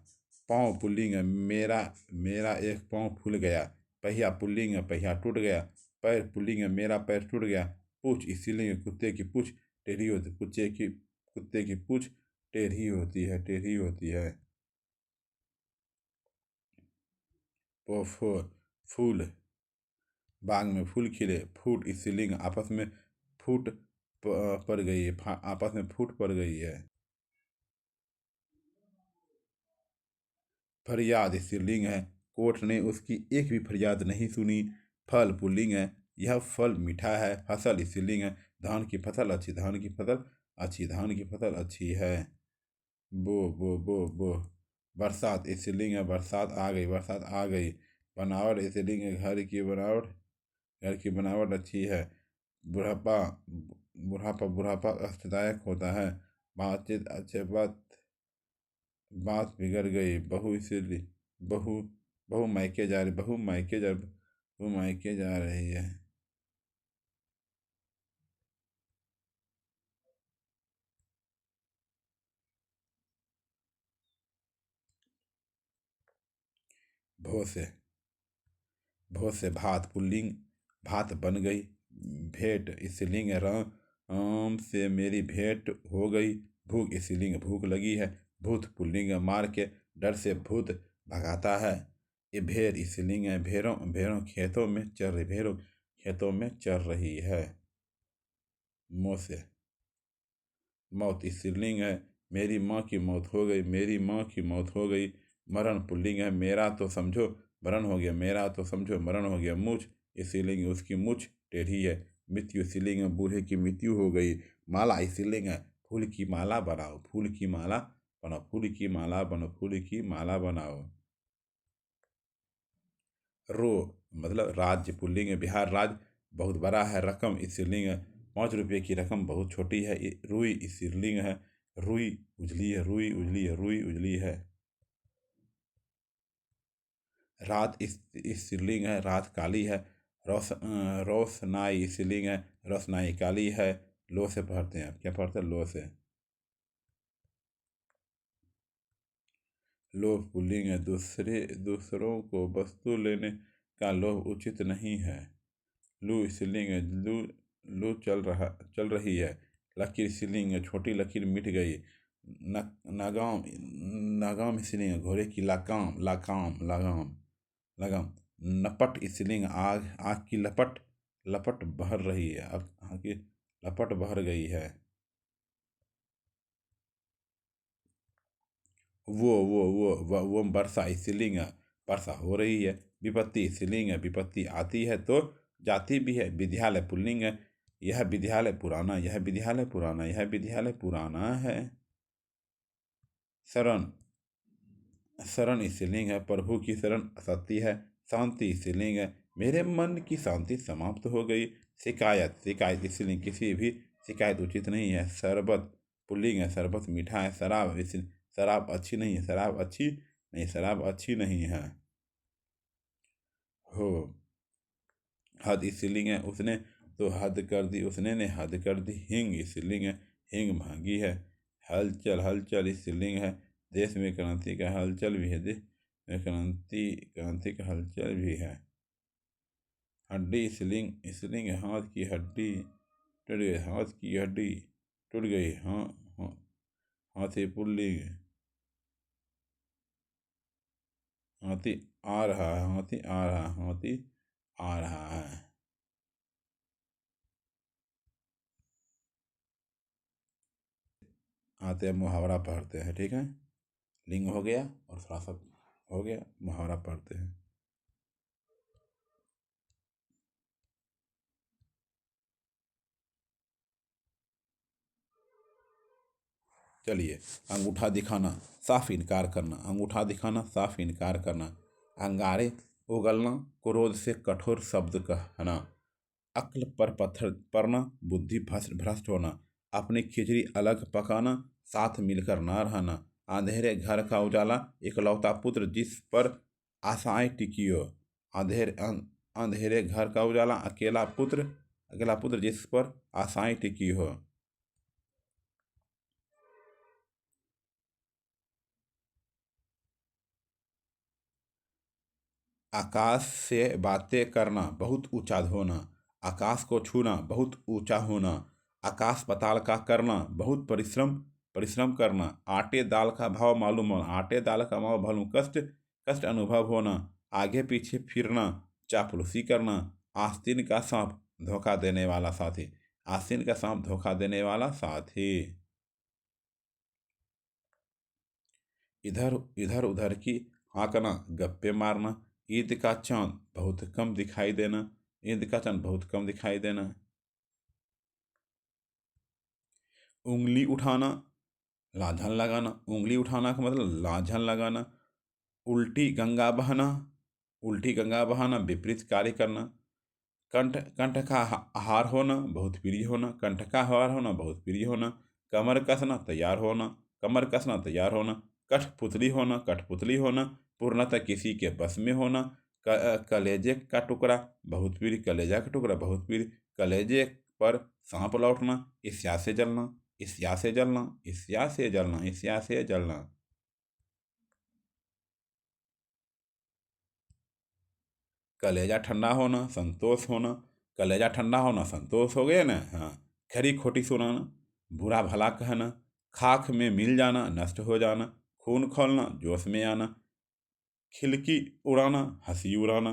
पाँव पुल्लिंग है, मेरा मेरा एक पाँव फूल गया। पहिया पुल्लिंग है, पहिया टूट गया। पैर पुल्लिंग है, मेरा पैर टूट गया। पूछ स्त्रीलिंग है, कुत्ते की पूछ टेढ़ी होती, कुत्ते की पूछ टेढ़ी होती है, टेढ़ी होती है। फूल, बाग में फूल खिले। फूट स्त्रीलिंग, आपस में फूट पड़ गई है, आपस में फूट पड़ गई है। फरियाद स्त्रीलिंग है, कोर्ट ने उसकी एक भी फरियाद नहीं सुनी। फल पुल्लिंग है, यह फल मीठा है। फसल स्त्रीलिंग है, धान की फसल अच्छी, धान की फसल अच्छी, धान की फसल अच्छी है। बो बरसात स्त्रीलिंग है, बरसात आ गई, बरसात आ गई। बनावट स्त्रीलिंग है, घर की बनावट अच्छी है। बुढ़ापा बुढ़ापा कष्टदायक होता है। बातचीत अच्छे बात बिगड़ गई। बहू बहू मायके जा रही, बहू मायके जा रही है। भो से भात पुल्लिंग, भात बन गई। भेंट स्त्रीलिंग है, राम से मेरी भेंट हो गई। भूख स्त्रीलिंग, भूख लगी है। भूत पुल्लिंग है, मार के डर से भूत भगाता है। ये भेड़ स्त्रीलिंग है, भेड़ों खेतों में चर रही है। मुँह से मौत स्त्रीलिंग है, मेरी माँ की मौत हो गई, मेरी माँ की मौत हो गई। मरण पुल्लिंग है, मेरा तो समझो मरण हो गया, मेरा तो समझो मरण हो गया। मूछ स्त्रीलिंग है, उसकी मूछ टेढ़ी है। मृत्यु स्त्रीलिंग है, बूढ़े की मृत्यु हो गई। माला स्त्रीलिंग है, फूल की माला बनाओ, फूल की माला बनाओ, फूल की माला बनाओ, फूल की माला बनाओ। रो मतलब राज्य पुल्लिंग है, बिहार राज्य बहुत बड़ा है। रकम स्त्रीलिंग है, 5 रुपये की रकम बहुत छोटी है। रुई स्त्रीलिंग है, रुई उजली है, रुई उजली है, रुई उजली है। रात स्त्रीलिंग है, रात काली है। रोशनाई स्त्रीलिंग है, रोशनाई काली है। लो से पढ़ते हैं, क्या पढ़ते हैं? लो से। लोभ पुल्लिंग है, दूसरों को वस्तु लेने का लोभ उचित नहीं है। लू स्त्रीलिंग है, लू चल रही है। लकीर स्त्रीलिंग है, छोटी लकीर मिट गई। लगाम स्त्रीलिंग है, घोड़े की लगाम। नपट स्त्रीलिंग, आग की लपट बहर रही है, आग की लपट बहर गई है। वो वर्षा स्त्रीलिंग है, वर्षा हो रही है। विपत्ति स्त्रीलिंग है, विपत्ति आती है तो जाती भी है। विद्यालय पुल्लिंग है, यह विद्यालय पुराना, यह विद्यालय पुराना, यह विद्यालय पुराना है। शरण स्त्रीलिंग है, प्रभु की शरण सत्य है। शांति स्त्रीलिंग है, मेरे मन की शांति समाप्त हो गई। शिकायत स्त्रीलिंग, किसी भी शिकायत उचित नहीं है। शरबत पुल्लिंग है, शरबत मीठा है। शराब अच्छी नहीं है, शराब अच्छी नहीं है। हो हद स्त्रीलिंग है, उसने तो हद कर दी, उसने ने हद कर दी। हिंग स्त्रीलिंग है, हिंग महंगी है। हलचल स्त्रीलिंग है, देश में क्रांति का हलचल भी है, देश में क्रांति का हलचल भी है। हड्डी स्त्रीलिंग है, हाथ की हड्डी टूट गई, हाथ की हड्डी टूट गई। हाँ, हाथी पुल्लिंग, हाथी आ रहा है, हाथी आ रहा है, हाथी आ रहा है। आते हैं मुहावरा पढ़ते हैं, ठीक है। लिंग हो गया और थोड़ा सा हो गया, मुहावरा पढ़ते हैं। चलिए, अंगूठा दिखाना, साफ इनकार करना। अंगूठा दिखाना, साफ इनकार करना। अंगारे उगलना, क्रोध से कठोर शब्द कहना। अक्ल पर पत्थर पड़ना, बुद्धि भ्रष्ट होना। अपनी खिचड़ी अलग पकाना, साथ मिलकर ना रहना। अंधेरे घर का उजाला, इकलौता पुत्र जिस पर आशाएं टिकी हो। अंधेरे घर का उजाला, अकेला पुत्र जिस पर आशाएं टिकी हो। आकाश से बातें करना बहुत ऊंचा होना, आकाश को छूना बहुत ऊंचा होना, आकाश पाताल का करना बहुत परिश्रम परिश्रम करना, आटे दाल का भाव मालूम होना, आटे दाल का भाव मालूम, कष्ट कष्ट अनुभव होना, आगे पीछे फिरना, चापलूसी करना, आस्तीन का सांप धोखा देने वाला साथी, आस्तीन का सांप धोखा देने वाला साथी। इधर इधर उधर की हाँकना, गप्पे मारना, ईद का चांद बहुत कम दिखाई देना, ईद का चांद बहुत कम दिखाई देना। उंगली उठाना, लाझन लगाना, उंगली उठाना का मतलब लाझन लगाना। उल्टी गंगा बहाना, उल्टी गंगा बहाना, विपरीत कार्य करना। कंठ कंठ का आहार होना, बहुत प्रिय होना, कंठ का आहार होना, बहुत प्रिय होना। कमर कसना, तैयार होना, कमर कसना, तैयार होना। कठपुतली होना, कठपुतली होना, पूर्णतः किसी के बस में होना। कलेजे का टुकड़ा, बहुत प्रिय, कलेजा का टुकड़ा, बहुत प्रिय। कलेजे पर सांप लौटना, ईर्ष्या से जलना, ईर्ष्या से जलना, ईर्ष्या से जलना, ईर्ष्या से जलना। कलेजा ठंडा होना, संतोष होना, कलेजा ठंडा होना, संतोष हो गया ना। हाँ। खरी खोटी सुनाना, बुरा भला कहना, खाक में मिल जाना, नष्ट हो जाना, खून खोलना, जोश में आना, खिलकी उड़ाना, हंसी उड़ाना,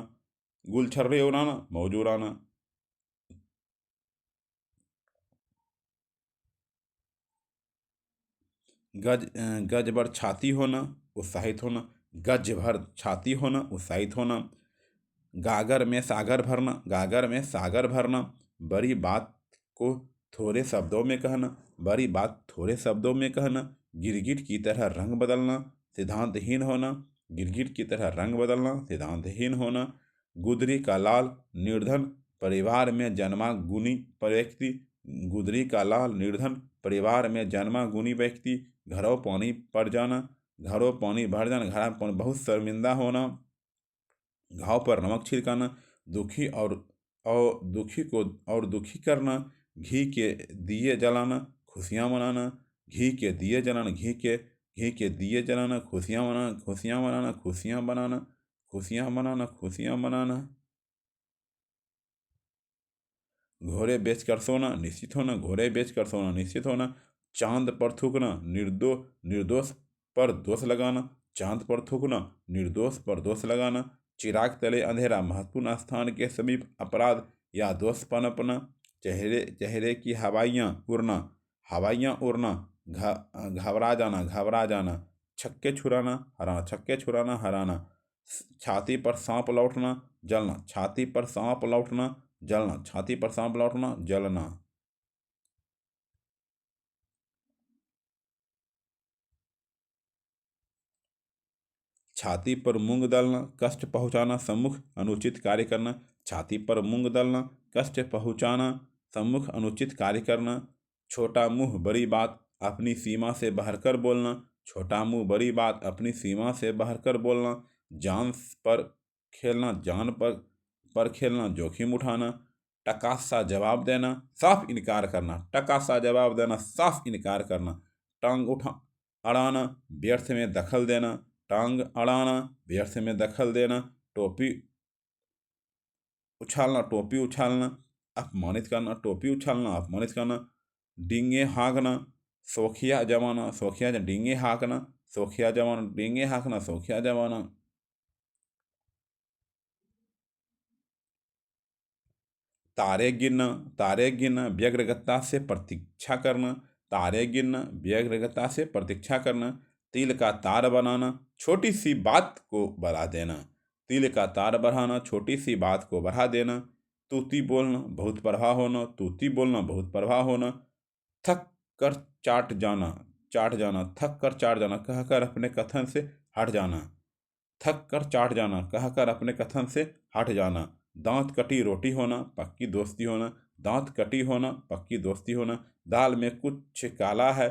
गुलछर्रे उड़ाना, मौज उड़ाना। गज भर छाती होना, उत्साहित होना, गज भर छाती होना, उत्साहित होना। गागर में सागर भरना, गागर में सागर भरना, बड़ी बात को थोड़े शब्दों में कहना, बड़ी बात थोड़े शब्दों में कहना। गिरगिट की तरह रंग बदलना, सिद्धांतहीन होना, गिरगिट की तरह रंग बदलना, सिद्धांतहीन होना। गुदरी का लाल निर्धन परिवार में जन्मा गुणी व्यक्ति, गुदरी का लाल निर्धन परिवार में जन्मा गुणी व्यक्ति। घरों पानी पड़ जाना, घरों पानी भर जाना, घर पानी बहुत शर्मिंदा होना। घाव पर नमक छिड़काना, दुखी और दुखी को और दुखी करना। घी के दिए जलाना, खुशियाँ मनाना, घी के दिए जलाना, घी के दिए जलाना, खुशियाँ मनाना, खुशियाँ मनाना, खुशियाँ बनाना, खुशियाँ मनाना, खुशियाँ मनाना। घोड़े बेचकर सोना, निश्चित होना, घोड़े बेचकर सोना, निश्चित होना। चांद पर थूकना, निर्दोष पर दोष लगाना, चांद पर थूकना, निर्दोष पर दोष लगाना। चिराग तले अंधेरा, महत्वपूर्ण स्थान के समीप अपराध या दोष पनपना। चेहरे चेहरे की हवाइयाँ उड़ना, घबरा जाना, घबरा जाना। छक्के छुड़ाना, हराना, छक्के छुड़ाना, हराना। छाती पर सांप लौटना, जलना, छाती पर सांप लौटना, जलना, छाती पर सांप लौटना, जलना। छाती पर मूंग दलना, कष्ट पहुंचाना, सम्मुख अनुचित कार्य करना। छाती पर मूंग दलना, कष्ट पहुंचाना, सम्मुख अनुचित कार्य करना। छोटा मुंह बड़ी बात अपनी सीमा से बहरकर बोलना, छोटा मुंह बड़ी बात अपनी सीमा से बहरकर बोलना। जान पर खेलना, जान पर खेलना, जोखिम उठाना। टकासा जवाब देना, साफ इनकार करना, टकासा जवाब देना, साफ इनकार करना। टांग उठा अड़ाना, व्यर्थ में दखल देना, टांग अड़ाना, व्यर्थ में दखल देना। टोपी उछालना, टोपी उछालना, अपमानित करना, टोपी उछालना, अपमानित करना। डींगे हाँकना, सोखिया जमाना, सोखिया डींगे हाँकना, सोखिया जमाना, डींगे हाँकना, सोखिया जमाना। तारे गिनना, तारे गिनना, व्यग्रगता से प्रतीक्षा करना, तारे गिनना, व्यग्रगता से प्रतीक्षा करना। तिल का तार बनाना, छोटी सी बात को बढ़ा देना, तिल का तार बढ़ाना, छोटी सी बात को बढ़ा देना। तूती बोलना, बहुत प्रवाह होना, तूती बोलना, बहुत प्रवाह होना। थक कर चाट जाना, थक कर चाट जाना, कहकर अपने कथन से हट जाना, थक कर चाट जाना, कहकर अपने कथन से हट जाना। दांत कटी रोटी होना, पक्की दोस्ती होना, दांत कटी होना, पक्की दोस्ती होना। दाल में कुछ काला है,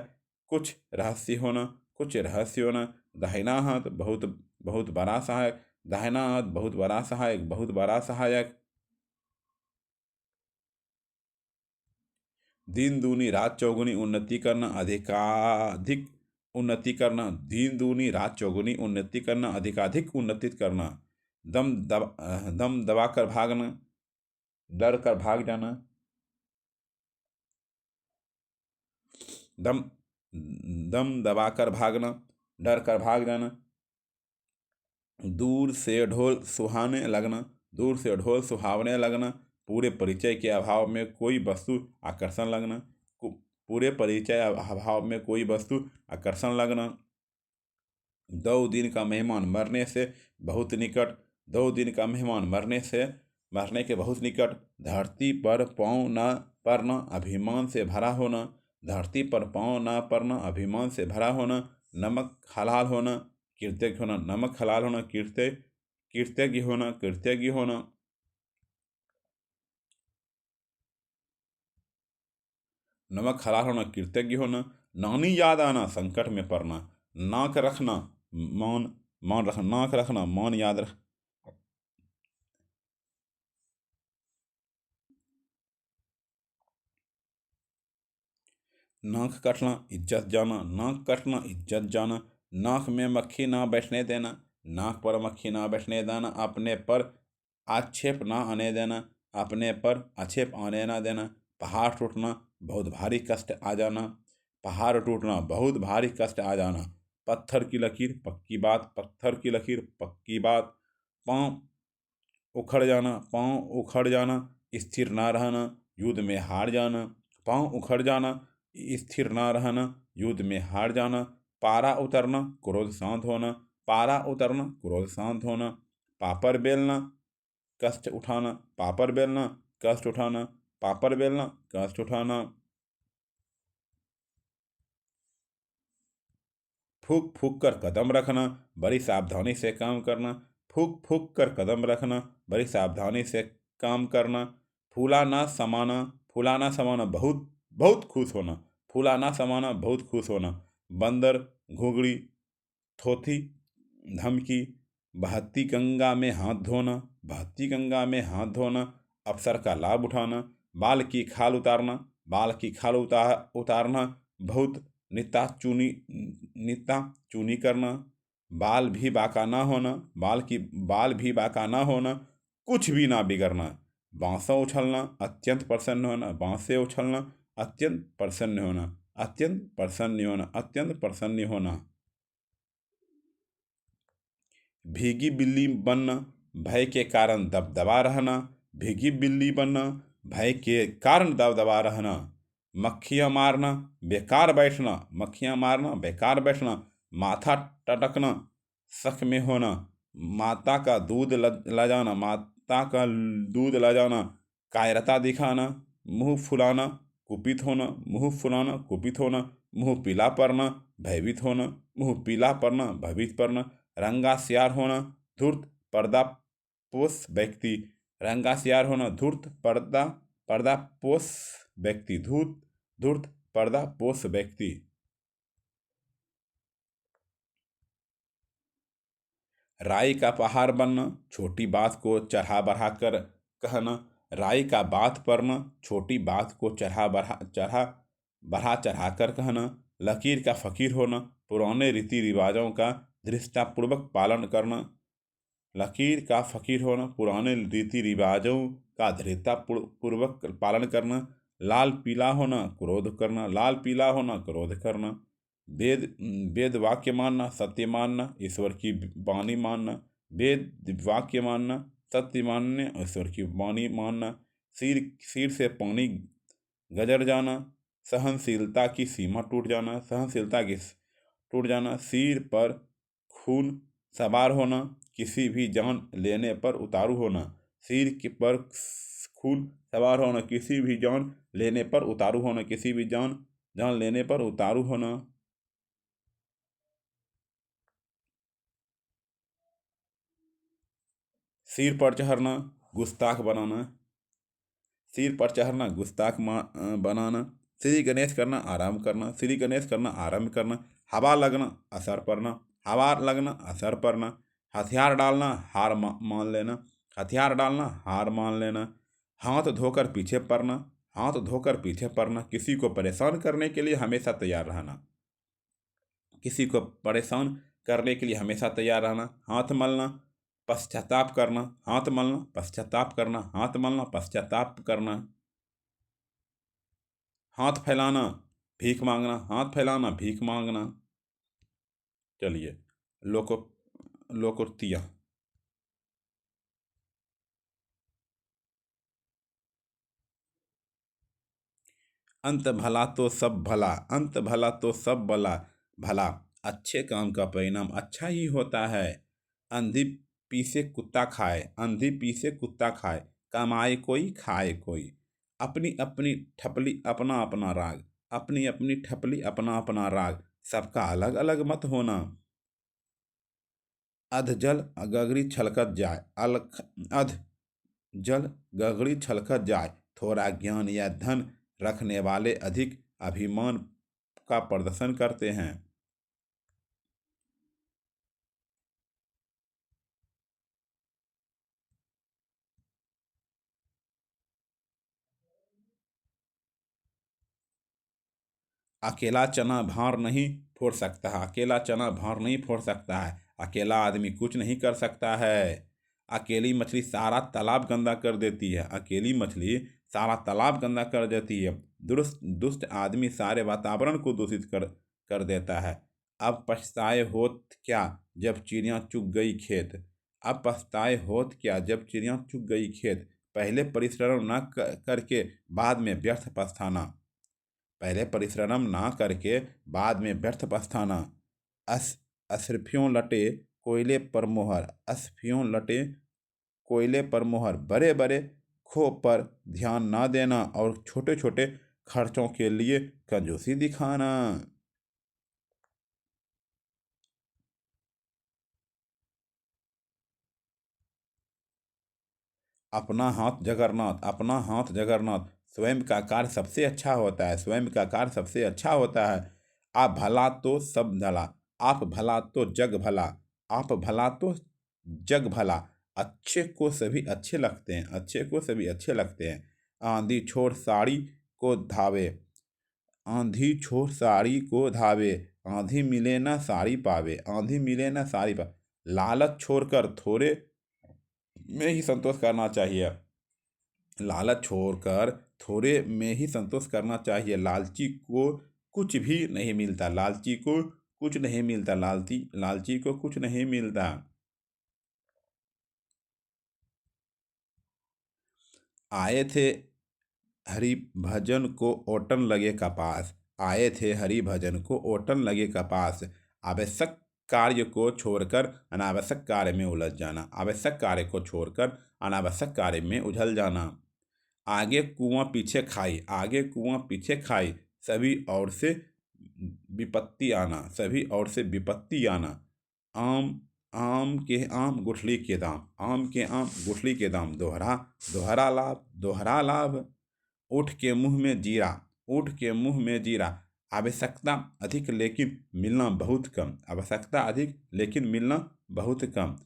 कुछ रहस्य होना, कुछ रहस्य होना। दाहिना हाथ बहुत बहुत बड़ा सहायक, दाहिना हाथ बहुत बड़ा सहायक, बहुत बड़ा सहायक। दिन दूनी रात चौगुनी उन्नति करना, अधिकाधिक उन्नति करना, दिन दूनी रात चौगुनी उन्नति करना, अधिकाधिक उन्नति करना। दम दबा कर भागना, डर कर भाग जाना, दम दम दबा कर भागना, डर कर भाग जाना। दूर से ढोल सुहाने लगना, दूर से ढोल सुहावने लगना, पूरे परिचय के अभाव में कोई वस्तु आकर्षण लगना, पूरे परिचय अभाव में कोई वस्तु आकर्षण लगना। 2 दिन का मेहमान मरने से बहुत निकट, 2 दिन का मेहमान मरने के बहुत निकट। धरती पर पाँव न पड़ना, अभिमान से भरा होना, धरती पर पाँव न पड़ना, अभिमान से भरा होना। नमक हलाल होना, कृतज्ञ होना, नमक हलाल होना, कृतज्ञ होना, कृतज्ञ होना। नमक हलाल होना, कृतज्ञ होना। नानी याद आना, संकट में पड़ना, नाक रखना, मान रखना, नाक रखना, मान याद रख। नाक कटना, इज्जत जाना, नाक कटना, इज्जत जाना। नाक में मक्खी ना बैठने देना, नाक पर मक्खी ना बैठने देना। अपने पर आक्षेप ना आने देना, अपने पर आक्षेप आने ना देना। पहाड़ टूटना, बहुत भारी कष्ट आ जाना, पहाड़ टूटना, बहुत भारी कष्ट आ जाना। पत्थर की लकीर पक्की बात, पत्थर की लकीर पक्की बात। पाँव उखड़ जाना, पाँव उखड़ जाना, स्थिर ना रहना, युद्ध में हार जाना। पाँव उखड़ जाना, स्थिर ना रहना, युद्ध में हार जाना। पारा उतरना, क्रोध शांत होना, पारा उतरना, क्रोध शांत होना। पापर बेलना, कष्ट उठाना, पापर बेलना, कष्ट उठाना, पापर बेलना, कष्ट उठाना। फूक फूक कर कदम रखना, बड़ी सावधानी से काम करना, फूक फूक कर कदम रखना, बड़ी सावधानी से काम करना। फूलाना समाना, फूलाना समाना, बहुत बहुत खुश होना, फूलाना समाना, बहुत खुश होना। बंदर, घुघड़ी, थोथी, धमकी। बहती गंगा में हाथ धोना, बहती गंगा में हाथ धोना। अवसर का लाभ उठाना, बाल की खाल उतारना, बाल की खाल उतारना। बहुत नित्ता चूनी करना, बाल भी बाका ना होना, बाल भी बाका ना होना, कुछ भी ना बिगड़ना। बांसों उछलना, अत्यंत प्रसन्न होना, बांसे उछलना, अत्यंत प्रसन्न होना, अत्यंत प्रसन्न होना, अत्यंत प्रसन्न होना। भीगी बिल्ली बनना, भय के कारण दबदबा रहना, भीगी बिल्ली बनना, भय के कारण दबदबा रहना। मक्खियाँ मारना, बेकार बैठना, मक्खियाँ मारना, बेकार बैठना। माथा टटकना, शक में होना, माता का दूध ला जाना, माता का दूध ला जाना। कायरता दिखाना, मुंह फुलाना, कुपित होना, मुंह फुलाना, कुपित होना। मुंह पीला पड़ना, भयभीत होना, मुंह पीला पड़ना, भयभीत पड़ना। रंगासियार होना, धूर्त पर्दापोश व्यक्ति, रंगासियार होना, धूर्त पर्दापोश व्यक्ति, धूर्त पर्दापोश व्यक्ति। राई का पहाड़ बनना, छोटी बात को चढ़ा बढ़ा कर कहना, राई का बात पड़ना, छोटी बात को बढ़ा चढ़ा कर कहना। लकीर का फकीर होना, पुराने रीति रिवाजों का धृष्टापूर्वक पालन करना, लकीर का फकीर होना, पुराने रीति रिवाजों का दृढ़तापूर्वक पालन करना। लाल पीला होना, क्रोध करना, लाल पीला होना, क्रोध करना। वेद वाक्य मानना, सत्य मानना, ईश्वर की वाणी मानना, वेद वाक्य मानना, सत्य मानने, ईश्वर की वाणी मानना। सिर से पानी गजर जाना, सहनशीलता की सीमा टूट जाना, सहनशीलता की टूट जाना। सिर पर खून सवार होना, किसी भी जान लेने पर उतारू होना, सिर पर खून सवार होना, किसी भी जान लेने पर उतारू होना, किसी भी जान लेने पर उतारू होना। सिर पर चढ़ना, गुस्ताख बनाना, सिर पर चढ़ना, गुस्ताख बनाना। श्री गणेश करना, आराम करना, श्री गणेश करना, आराम करना। हवा लगना, असर पड़ना, हवा लगना, असर पड़ना। हथियार डालना, हार मान लेना, हथियार डालना, हार मान लेना। हाथ धोकर पीछे पड़ना, हाथ धोकर पीछे पड़ना। किसी को परेशान करने के लिए हमेशा तैयार रहना, किसी को परेशान करने के लिए हमेशा तैयार रहना। हाथ मलना, पश्चाताप करना, हाथ मलना, पश्चाताप करना, हाथ मलना, पश्चाताप करना। हाथ फैलाना, भीख मांगना, हाथ फैलाना, भीख मांगना। चलिए, लोको लोकोक्तियाँ। अंत भला तो सब भला, अंत भला तो सब भला, भला अच्छे काम का परिणाम अच्छा ही होता है। अंधी पीसे कुत्ता खाए, अंधी पीसे कुत्ता खाए, कमाए कोई खाए कोई। अपनी अपनी ठपली अपना अपना राग, अपनी अपनी ठपली अपना अपना राग, सबका अलग अलग मत होना। अध जल गगरी छलकत जाए, अध जल गगरी छलकत जाए। थोड़ा ज्ञान या धन रखने वाले अधिक अभिमान का प्रदर्शन करते हैं। अकेला चना भार नहीं फोड़ सकता है, अकेला चना भार नहीं फोड़ सकता है। अकेला आदमी कुछ नहीं कर सकता है। अकेली मछली सारा तालाब गंदा कर देती है, अकेली मछली सारा तालाब गंदा कर देती है। दुरुस्त दुष्ट आदमी सारे वातावरण को दूषित कर देता है। अब पछताए होत क्या जब चिड़िया चुग गई खेत, अब पछताए होत क्या जब चिड़िया चुग गई खेत। पहले परिश्रम न करके बाद में व्यर्थ पछताना, पहले परिश्रम ना करके बाद में व्यर्थ पछताना। अस असरफियों लटे कोयले पर मोहर, असफियों लटे कोयले पर मोहर। बड़े बड़े खो पर ध्यान ना देना और छोटे छोटे खर्चों के लिए कंजूसी दिखाना। अपना हाथ जगन्नाथ, अपना हाथ जगन्नाथ। स्वयं का कार्य सबसे अच्छा होता है, स्वयं का कार्य सबसे अच्छा होता है। आप भला तो सब भला, आप भला तो जग भला, आप भला तो जग भला। अच्छे को सभी अच्छे लगते हैं, अच्छे को सभी अच्छे लगते हैं। आंधी छोड़ साड़ी को धावे, आंधी छोड़ साड़ी को धावे। आंधी मिले ना साड़ी पावे, आंधी मिले ना साड़ी पावे। लालच छोड़कर थोड़े में ही संतोष करना चाहिए, लालच छोड़कर थोड़े में ही संतोष करना चाहिए। लालची को कुछ भी नहीं मिलता, लालची को कुछ नहीं मिलता, लालची को कुछ नहीं मिलता। आए थे हरि भजन को ओटन लगे कपास, आए थे हरि भजन को ओटन लगे कपास। आवश्यक कार्य को छोड़कर अनावश्यक कार्य में उलझ जाना, आवश्यक कार्य को छोड़कर अनावश्यक कार्य में उलझ जाना। आगे कुआं पीछे खाई, आगे कुआं पीछे खाई, सभी ओर से विपत्ति आना, सभी ओर से विपत्ति आना। आम आम के आम गुठली के दाम, आम के आम गुठली के दाम। दोहरा दोहरा लाभ, दोहरा लाभ। ऊँट के मुंह में जीरा, ऊँट के मुंह में जीरा। आवश्यकता अधिक लेकिन मिलना बहुत कम, आवश्यकता अधिक लेकिन मिलना बहुत कम।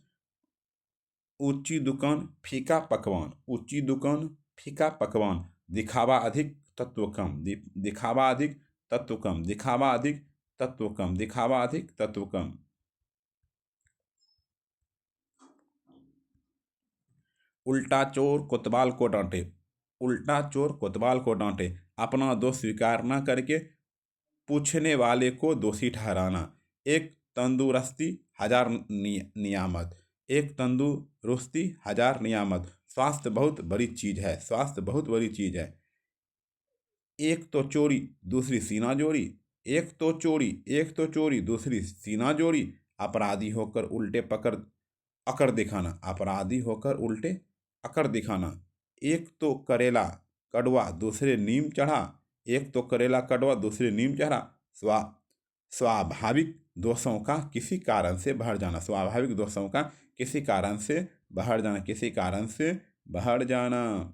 ऊंची दुकान फीका पकवान, ऊंची दुकान फीका पकवान। दिखावा अधिक तत्व कम, दिखावा अधिक तत्व कम, दिखावा अधिक तत्व कम, दिखावा अधिक तत्व कम। उल्टा चोर कोतवाल को डांटे, उल्टा चोर कोतवाल को डांटे। अपना दोष स्वीकार न करके पूछने वाले को दोषी ठहराना। एक तंदुरुस्ती हजार नियामत, एक तंदुरुस्ती हजार नियामत। स्वास्थ्य बहुत बड़ी चीज है, स्वास्थ्य बहुत बड़ी चीज है। एक तो चोरी दूसरी सीना जोड़ी, एक तो चोरी, एक तो चोरी दूसरी सीना जोड़ी। अपराधी होकर उल्टे पकड़ अकड़ दिखाना, अपराधी होकर उल्टे अकड़ दिखाना। एक तो करेला कड़वा दूसरे नीम चढ़ा, एक तो करेला कड़वा दूसरे नीम चढ़ा। स्वा स्वाभाविक दोषों का किसी कारण से बढ़ जाना, स्वाभाविक दोषों का किसी कारण से बढ़ जाना, किसी कारण से बढ़ जाना।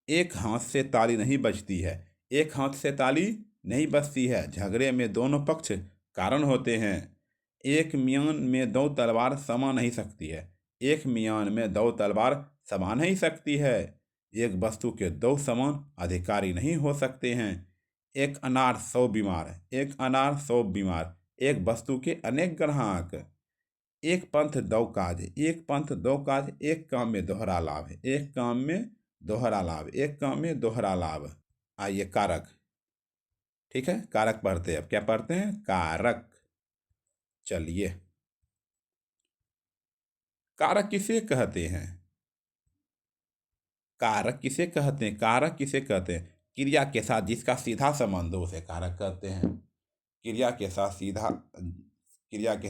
एक हाथ से ताली नहीं बजती है, एक हाथ से ताली नहीं बजती है। झगड़े में दोनों पक्ष कारण होते हैं। एक म्यान में दो तलवार समा नहीं सकती है, एक म्यान में दो तलवार समा नहीं सकती है। एक वस्तु के दो समान अधिकारी नहीं हो सकते हैं। एक अनार 100 बीमार, एक अनार 100 बीमार, एक वस्तु के अनेक ग्राहक। एक पंथ दो काज, एक पंथ दो काज, एक काम में दोहरा लाभ है, एक काम में दोहरा लाभ, एक काम में दोहरा लाभ। आइए कारक, ठीक है, कारक पढ़ते हैं। अब क्या पढ़ते हैं? कारक। चलिए, कारक किसे कहते हैं? कारक किसे कहते हैं? कारक किसे कहते हैं? क्रिया के साथ जिसका सीधा संबंध हो उसे कारक कहते हैं। क्रिया के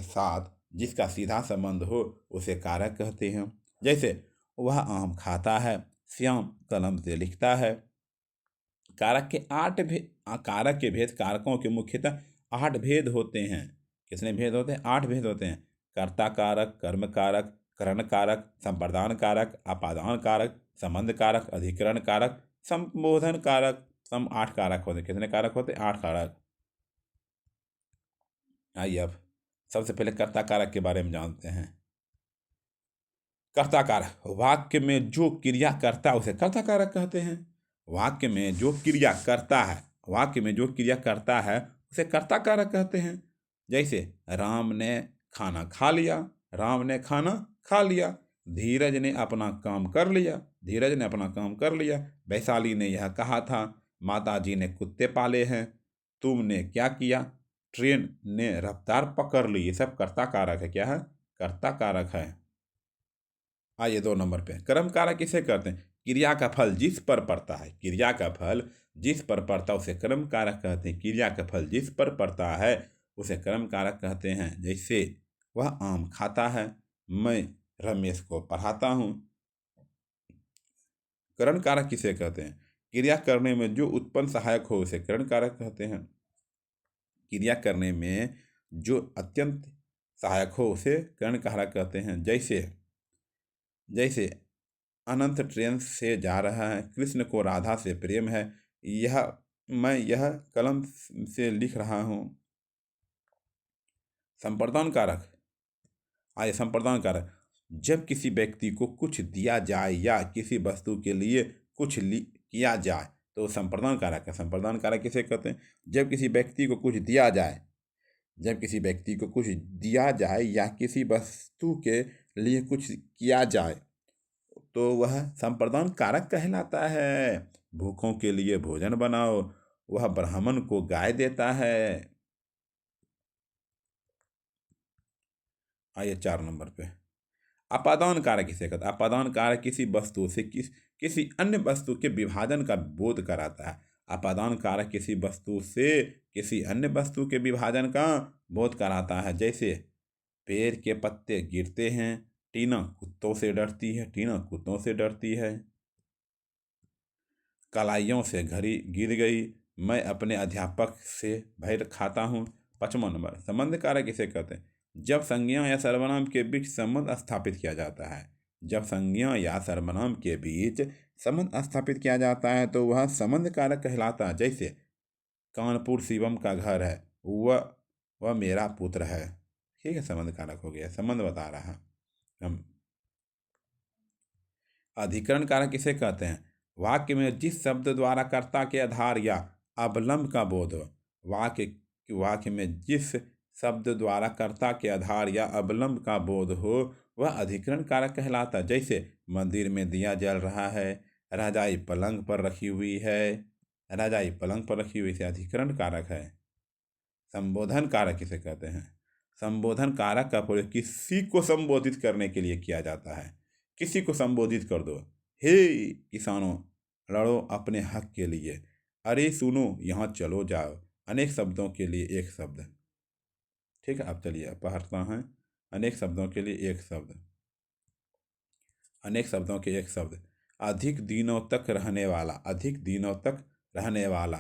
साथ जिसका सीधा संबंध हो उसे कारक कहते हैं। जैसे वह आम खाता है, श्याम कलम से लिखता है। कारक के भेद, कारकों के मुख्यतः 8 भेद होते हैं। कितने भेद होते हैं? 8 भेद होते हैं। कर्ता कारक, कर्म कारक, करण कारक, संप्रदान कारक, अपादान कारक, संबंध कारक, अधिकरण कारक, संबोधन कारक। 8 कारक होते हैं। कितने कारक होते हैं? 8 कारक। आइए अब सबसे पहले कर्ता कारक के बारे में जानते हैं। कर्ता कारक, वाक्य में जो क्रिया करता है उसे कर्ता कारक कहते हैं। वाक्य में जो क्रिया करता है, वाक्य में जो क्रिया करता है उसे कर्ता कारक कहते हैं। जैसे राम ने खाना खा लिया, राम ने खाना खा लिया। धीरज ने अपना काम कर लिया, धीरज ने अपना काम कर लिया। वैशाली ने यह कहा था, माताजी ने कुत्ते पाले हैं। तुमने क्या किया? ट्रेन ने रफ्तार पकड़ ली। ये सब कर्ता कारक है। क्या है? कर्ता कारक है। आइए 2 नंबर पे, कर्म कारक किसे कहते हैं? क्रिया का फल जिस पर पड़ता है, क्रिया का फल जिस पर पड़ता है उसे कर्म कारक कहते हैं। क्रिया का फल जिस पर पड़ता है उसे कर्म कारक कहते हैं। जैसे वह आम खाता है, मैं रमेश को पढ़ाता हूँ। करण कारक किसे कहते हैं? क्रिया करने में जो उत्पन्न सहायक हो उसे करण कारक कहते हैं। क्रिया करने में जो अत्यंत सहायक हो उसे करण कारक कहते हैं। जैसे अनंत ट्रेन से जा रहा है, कृष्ण को राधा से प्रेम है, मैं कलम से लिख रहा हूँ। संप्रदान कारक। आइए संप्रदान कारक, जब किसी व्यक्ति को कुछ दिया जाए या किसी वस्तु के लिए कुछ किया जाए तो संप्रदान कारक है। संप्रदान कारक किसे कहते हैं? जब किसी व्यक्ति को कुछ दिया जाए, जब किसी व्यक्ति को कुछ दिया जाए या किसी वस्तु के लिए कुछ किया जाए तो वह संप्रदान कारक कहलाता है। भूखों के लिए भोजन बनाओ, वह ब्राह्मण को गाय देता है। आइए 4 नंबर पे, अपादान कारक किसे कहते हैं? अपादान कारक किसी वस्तु से किसी अन्य वस्तु के विभाजन का बोध कराता है। अपादान कारक किसी वस्तु से किसी अन्य वस्तु के विभाजन का बोध कराता है। जैसे पेड़ के पत्ते गिरते हैं, टीना कुत्तों से डरती है, टीना कुत्तों से डरती है। कलाइयों से घड़ी गिर गई, मैं अपने अध्यापक से भय खाता हूँ। 5वां नंबर, संबंध कारक किसे कहते हैं? जब संज्ञा या सर्वनाम के बीच संबंध स्थापित किया जाता है, जब संज्ञा या सर्वनाम के बीच संबंध स्थापित किया जाता है तो वह संबंध कारक कहलाता है। जैसे कानपुर शिवम का घर है, वह मेरा पुत्र है। ठीक है, संबंध कारक हो गया, संबंध बता रहा है हम। अधिकरण कारक किसे कहते हैं? वाक्य में जिस शब्द द्वारा कर्ता के आधार या अवलंब का बोध हो, वाक्य में जिस शब्द द्वारा कर्ता के आधार या अवलंब का बोध हो वह अधिकरण कारक कहलाता है। जैसे मंदिर में दिया जल रहा है, रजाई पलंग पर रखी हुई है, रजाई पलंग पर रखी हुई से अधिकरण कारक है। संबोधन कारक किसे कहते हैं? संबोधन कारक का प्रयोग किसी को संबोधित करने के लिए किया जाता है। किसी को संबोधित कर दो, हे किसानों लड़ो अपने हक के लिए, अरे सुनो यहाँ चलो जाओ। अनेक शब्दों के लिए एक शब्द। ठीक है, अब चलिए पढ़ता हैं। अनेक शब्दों के लिए एक शब्द, अनेक शब्दों के एक शब्द। अधिक दिनों तक रहने वाला, अधिक दिनों तक रहने वाला,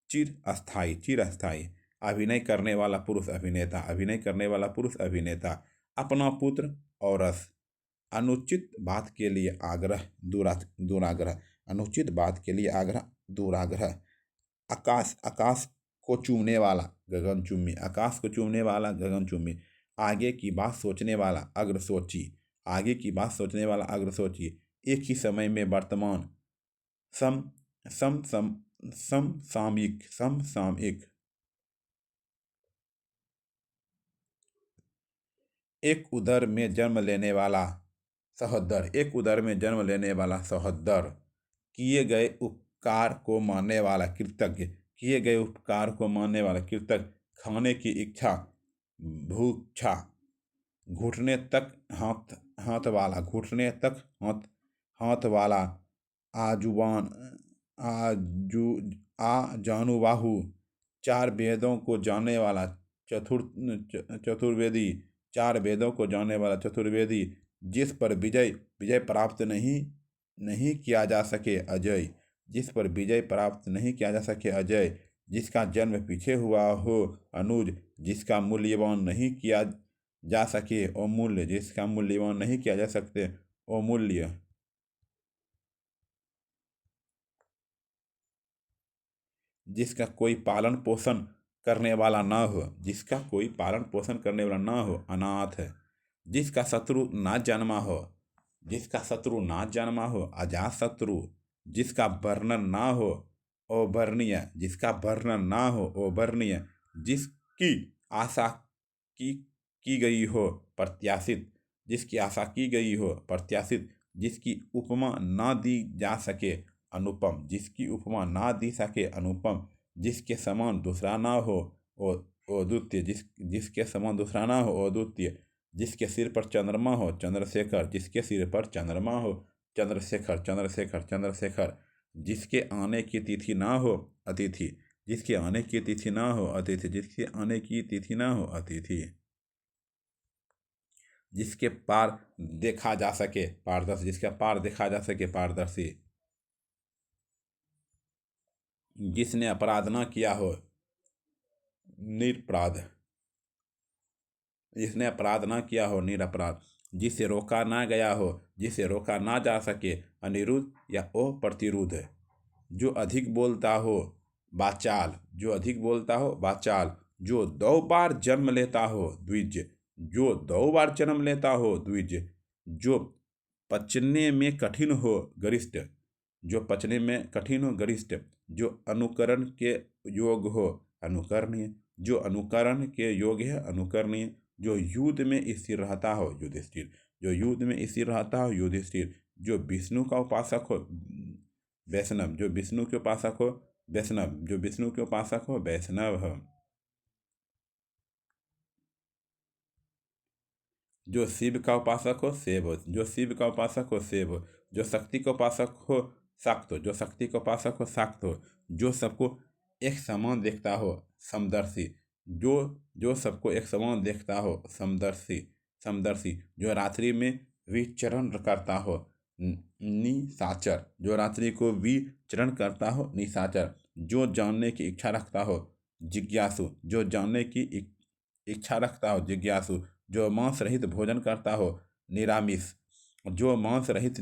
चिर अस्थाई, चिर अस्थाई। अभिनय करने वाला पुरुष अभिनेता, अभिनय करने वाला पुरुष अभिनेता। अपना पुत्र औरस। अनुचित बात के लिए आग्रह, दुराग्रह। अनुचित बात के लिए आग्रह, दुराग्रह। आकाश, आकाश को चूमने वाला गगनचुम्बी, आकाश को चूमने वाला गगनचुम्बी। आगे की बात सोचने वाला अग्रसोची, आगे की बात सोचने वाला अग्रसोची। एक ही समय में वर्तमान, सम सम सम समसामयिक, समसामयिक। एक उदर में जन्म लेने वाला सहोदर, एक उदर में जन्म लेने वाला सहोदर, किए गए उपकार को मानने वाला कृतज्ञ, किए गए उपकार को मानने वाला कृतज्ञ, खाने की इच्छा भूक्षा, घुटने तक हाथ हाथ वाला, घुटने तक हाथ हाथ वाला, आजुबान आजू आ जानुबाहु, चार वेदों को जानने वाला चतुर्वेदी, चार वेदों को जानने वाला चतुर्वेदी, जिस पर विजय विजय प्राप्त नहीं नहीं किया जा सके अजय, जिस पर विजय प्राप्त नहीं किया जा सके अजय, जिसका जन्म पीछे हुआ हो अनुज, जिसका मूल्यवान नहीं किया जा सके अमूल्य, जिसका मूल्यवान नहीं किया जा सकते अमूल्य, जिसका कोई पालन पोषण करने वाला ना हो, जिसका कोई पालन पोषण करने वाला ना हो अनाथ है, जिसका शत्रु ना जन्मा हो, जिसका शत्रु ना जन्मा हो अजात शत्रु, जिसका वर्णन ना हो अवर्णनीय, जिसका वर्णन ना हो अवर्णनीय, जिसकी आशा की की गई हो प्रत्याशित, जिसकी आशा की गई हो प्रत्याशित, जिसकी उपमा ना दी जा सके अनुपम, जिसकी उपमा ना दी सके अनुपम, जिसके समान दूसरा ना हो अद्वितीय, जिसके समान दूसरा ना हो अद्वितीय, जिसके सिर पर चंद्रमा हो चंद्रशेखर, जिसके सिर पर चंद्रमा हो चंद्रशेखर चंद्रशेखर चंद्रशेखर, जिसके आने की तिथि ना हो अतिथि, जिसके आने की तिथि ना हो अतिथि, जिसके आने की तिथि ना हो अतिथि, जिसके पार देखा जा सके पारदर्शी, जिसका पार देखा जा सके पारदर्शी, जिसने अपराध ना किया हो निरपराध, जिसने अपराध ना किया हो निरपराध, जिसे रोका ना गया हो, जिसे रोका ना जा सके अनिरुद्ध या अप्रतिरुद्ध, जो अधिक बोलता हो वाचाल, जो अधिक बोलता हो वाचाल, जो 2 बार जन्म लेता हो द्विज, जो 2 बार जन्म लेता हो द्विज, जो पचने में कठिन हो गरिष्ठ, जो पचने में कठिन हो गरिष्ठ, जो अनुकरण के योग हो अनुकरणीय, जो अनुकरण के योग है अनुकरणीय, जो युद्ध में स्थिर रहता हो युधिष्ठिर, जो युद्ध में स्थिर रहता हो युधिष्ठिर, जो विष्णु का उपासक हो वैष्णव, जो विष्णु के उपासक हो वैष्णव, जो विष्णु के उपासक हो वैष्णव हो, जो शिव का उपासक हो शिव हो, जो शिव का उपासक हो शिव हो, जो शक्ति का उपासक हो शाक्त हो, जो शक्ति का उपासक हो शाक्त हो, जो सबको एक समान देखता हो समदर्शी, जो जो सबको एक समान देखता हो समदर्शी समदर्शी, जो रात्रि में विचरण करता हो निशाचर, जो रात्रि को विचरण करता हो निशाचर, जो जानने की इच्छा रखता हो जिज्ञासु, जो जानने की इच्छा रखता हो जिज्ञासु, जो मांस रहित भोजन करता हो निरामिष, जो मांस रहित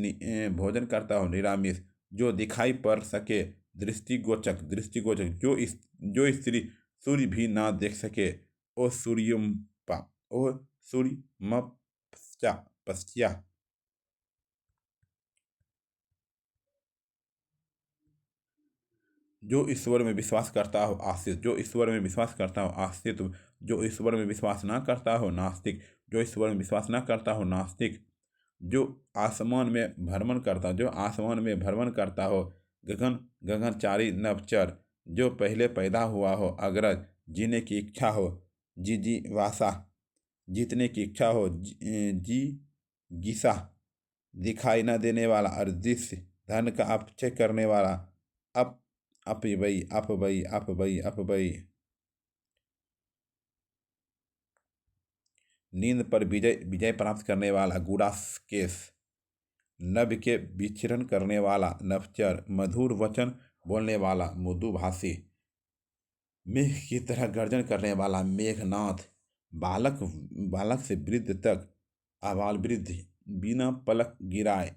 भोजन करता हो निरामिष, जो दिखाई पड़ सके दृष्टिगोचक दृष्टिगोचक, जो स्त्री सूर्य भी ना देख सके ओ सूर्यमपा ओ सूर्यमपश्चा पश्चा, जो ईश्वर में विश्वास करता हो आस्तिक, जो ईश्वर में विश्वास करता हो आस्तित्व, जो ईश्वर में विश्वास ना करता हो नास्तिक, जो ईश्वर में विश्वास ना करता हो नास्तिक, जो आसमान में भ्रमण करता, जो आसमान में भ्रमण करता हो गगन गगनचारी नभचर, जो पहले पैदा हुआ हो अग्रज, जीने की इच्छा हो जिजीवासा, जीतने की इच्छा हो जी गीसा, दिखाई न देने वाला अदृश्य, धन का अपचय करने वाला अप अपव्ययी अपव्ययी अपव्ययी अपव्ययी, नींद पर विजय विजय प्राप्त करने वाला गुड़ाकेश, नभ के विचरण करने वाला नभचर, मधुर वचन बोलने वाला मृदुभाषी, मेघ की तरह गर्जन करने वाला मेघनाथ, बालक बालक से वृद्ध तक आबाल वृद्ध, बिना पलक गिराए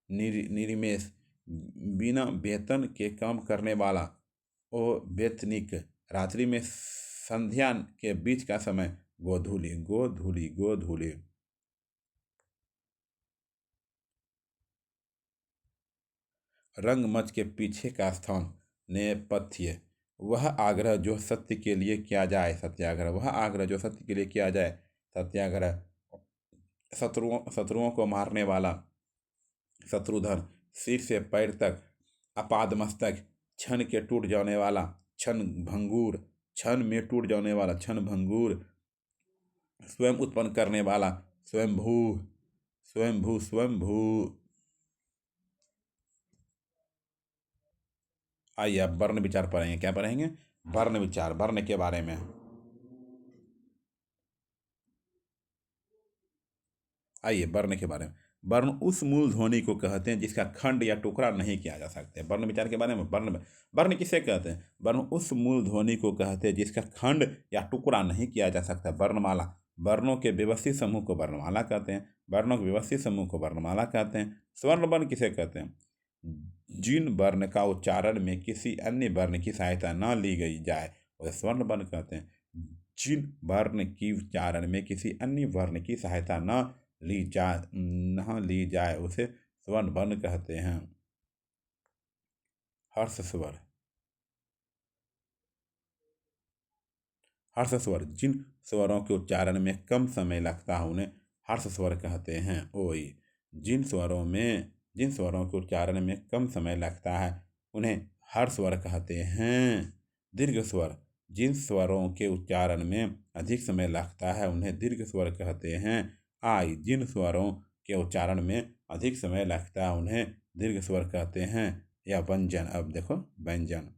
निरिमेश, बिना वेतन के काम करने वाला ओ वेतनिक, रात्रि में संध्या के बीच का समय गोधूली गोधूली गोधूली, रंगमंच के पीछे का स्थान नेपथ्य, वह आग्रह जो सत्य के लिए किया जाए सत्याग्रह, वह आग्रह जो सत्य के लिए किया जाए सत्याग्रह, शत्रुओं को मारने वाला शत्रुधर, सिर से पैर तक अपादमस्तक, क्षण के टूट जाने वाला क्षण भंगुर, क्षण में टूट जाने वाला क्षण भंगुर, स्वयं उत्पन्न करने वाला स्वयंभू, स्वयंभू स्वयंभू। आइए अब वर्ण विचार पढ़ेंगे। क्या पढ़ेंगे? वर्ण विचार, वर्ण के बारे में। आइए वर्ण के बारे में। वर्ण उस मूल ध्वनि को कहते हैं जिसका खंड या टुकड़ा नहीं किया जा सकता है। वर्ण विचार के बारे में। वर्ण किसे कहते हैं? वर्ण उस मूल ध्वनि को कहते हैं जिसका खंड या टुकड़ा नहीं किया जा सकता। वर्णमाला, वर्णों के व्यवस्थित समूह को वर्णमाला कहते हैं। वर्णों के व्यवस्थित समूह को वर्णमाला कहते हैं। स्वर्ण वर्ण किसे कहते हैं? जिन वर्ण का उच्चारण में किसी अन्य वर्ण की सहायता न ली गई जाए उसे स्वर्ण वर्ण कहते हैं। जिन वर्ण की उच्चारण में किसी अन्य वर्ण की सहायता न ली जाए उसे स्वर्ण वर्ण कहते हैं। हर्ष स्वर, हर्ष स्वर, जिन स्वरों के उच्चारण में कम समय लगता है उन्हें हर्ष स्वर कहते हैं। ओई, जिन स्वरों के उच्चारण में कम समय लगता है उन्हें हर्ष स्वर कहते हैं। दीर्घ स्वर, जिन स्वरों के उच्चारण में अधिक समय लगता है उन्हें दीर्घ स्वर कहते हैं। आई, जिन स्वरों के उच्चारण में अधिक समय लगता है उन्हें दीर्घ स्वर कहते हैं। या व्यंजन, अब देखो व्यंजन,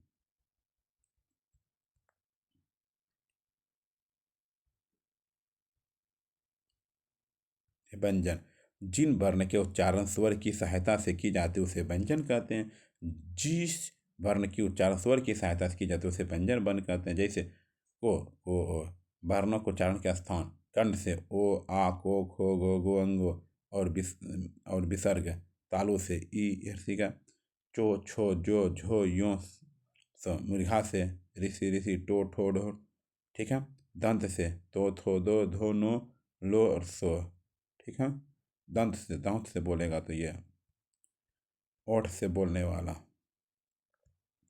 व्यंजन, जिन वर्ण के उच्चारण स्वर की सहायता से की जाती है उसे व्यंजन कहते हैं। जिस वर्ण की उच्चारण स्वर की सहायता से की जाती है उसे व्यंजन वर्ण कहते हैं। जैसे ओ, वर्णों को उच्चारण के स्थान कंठ से ओ, आ, को, खो, गो, गो, अंगो और विसर्ग तालु से ई, ऋषिका, चो, छो, जो, झो, यो, मृघा से ऋषि, ऋषि, टो, ठो, ढो, ठीक है। दंत से तो, थो, दो, धो, नो, लो और सो, ठीक है। दांत से बोलेगा तो ये। ओठ से बोलने वाला,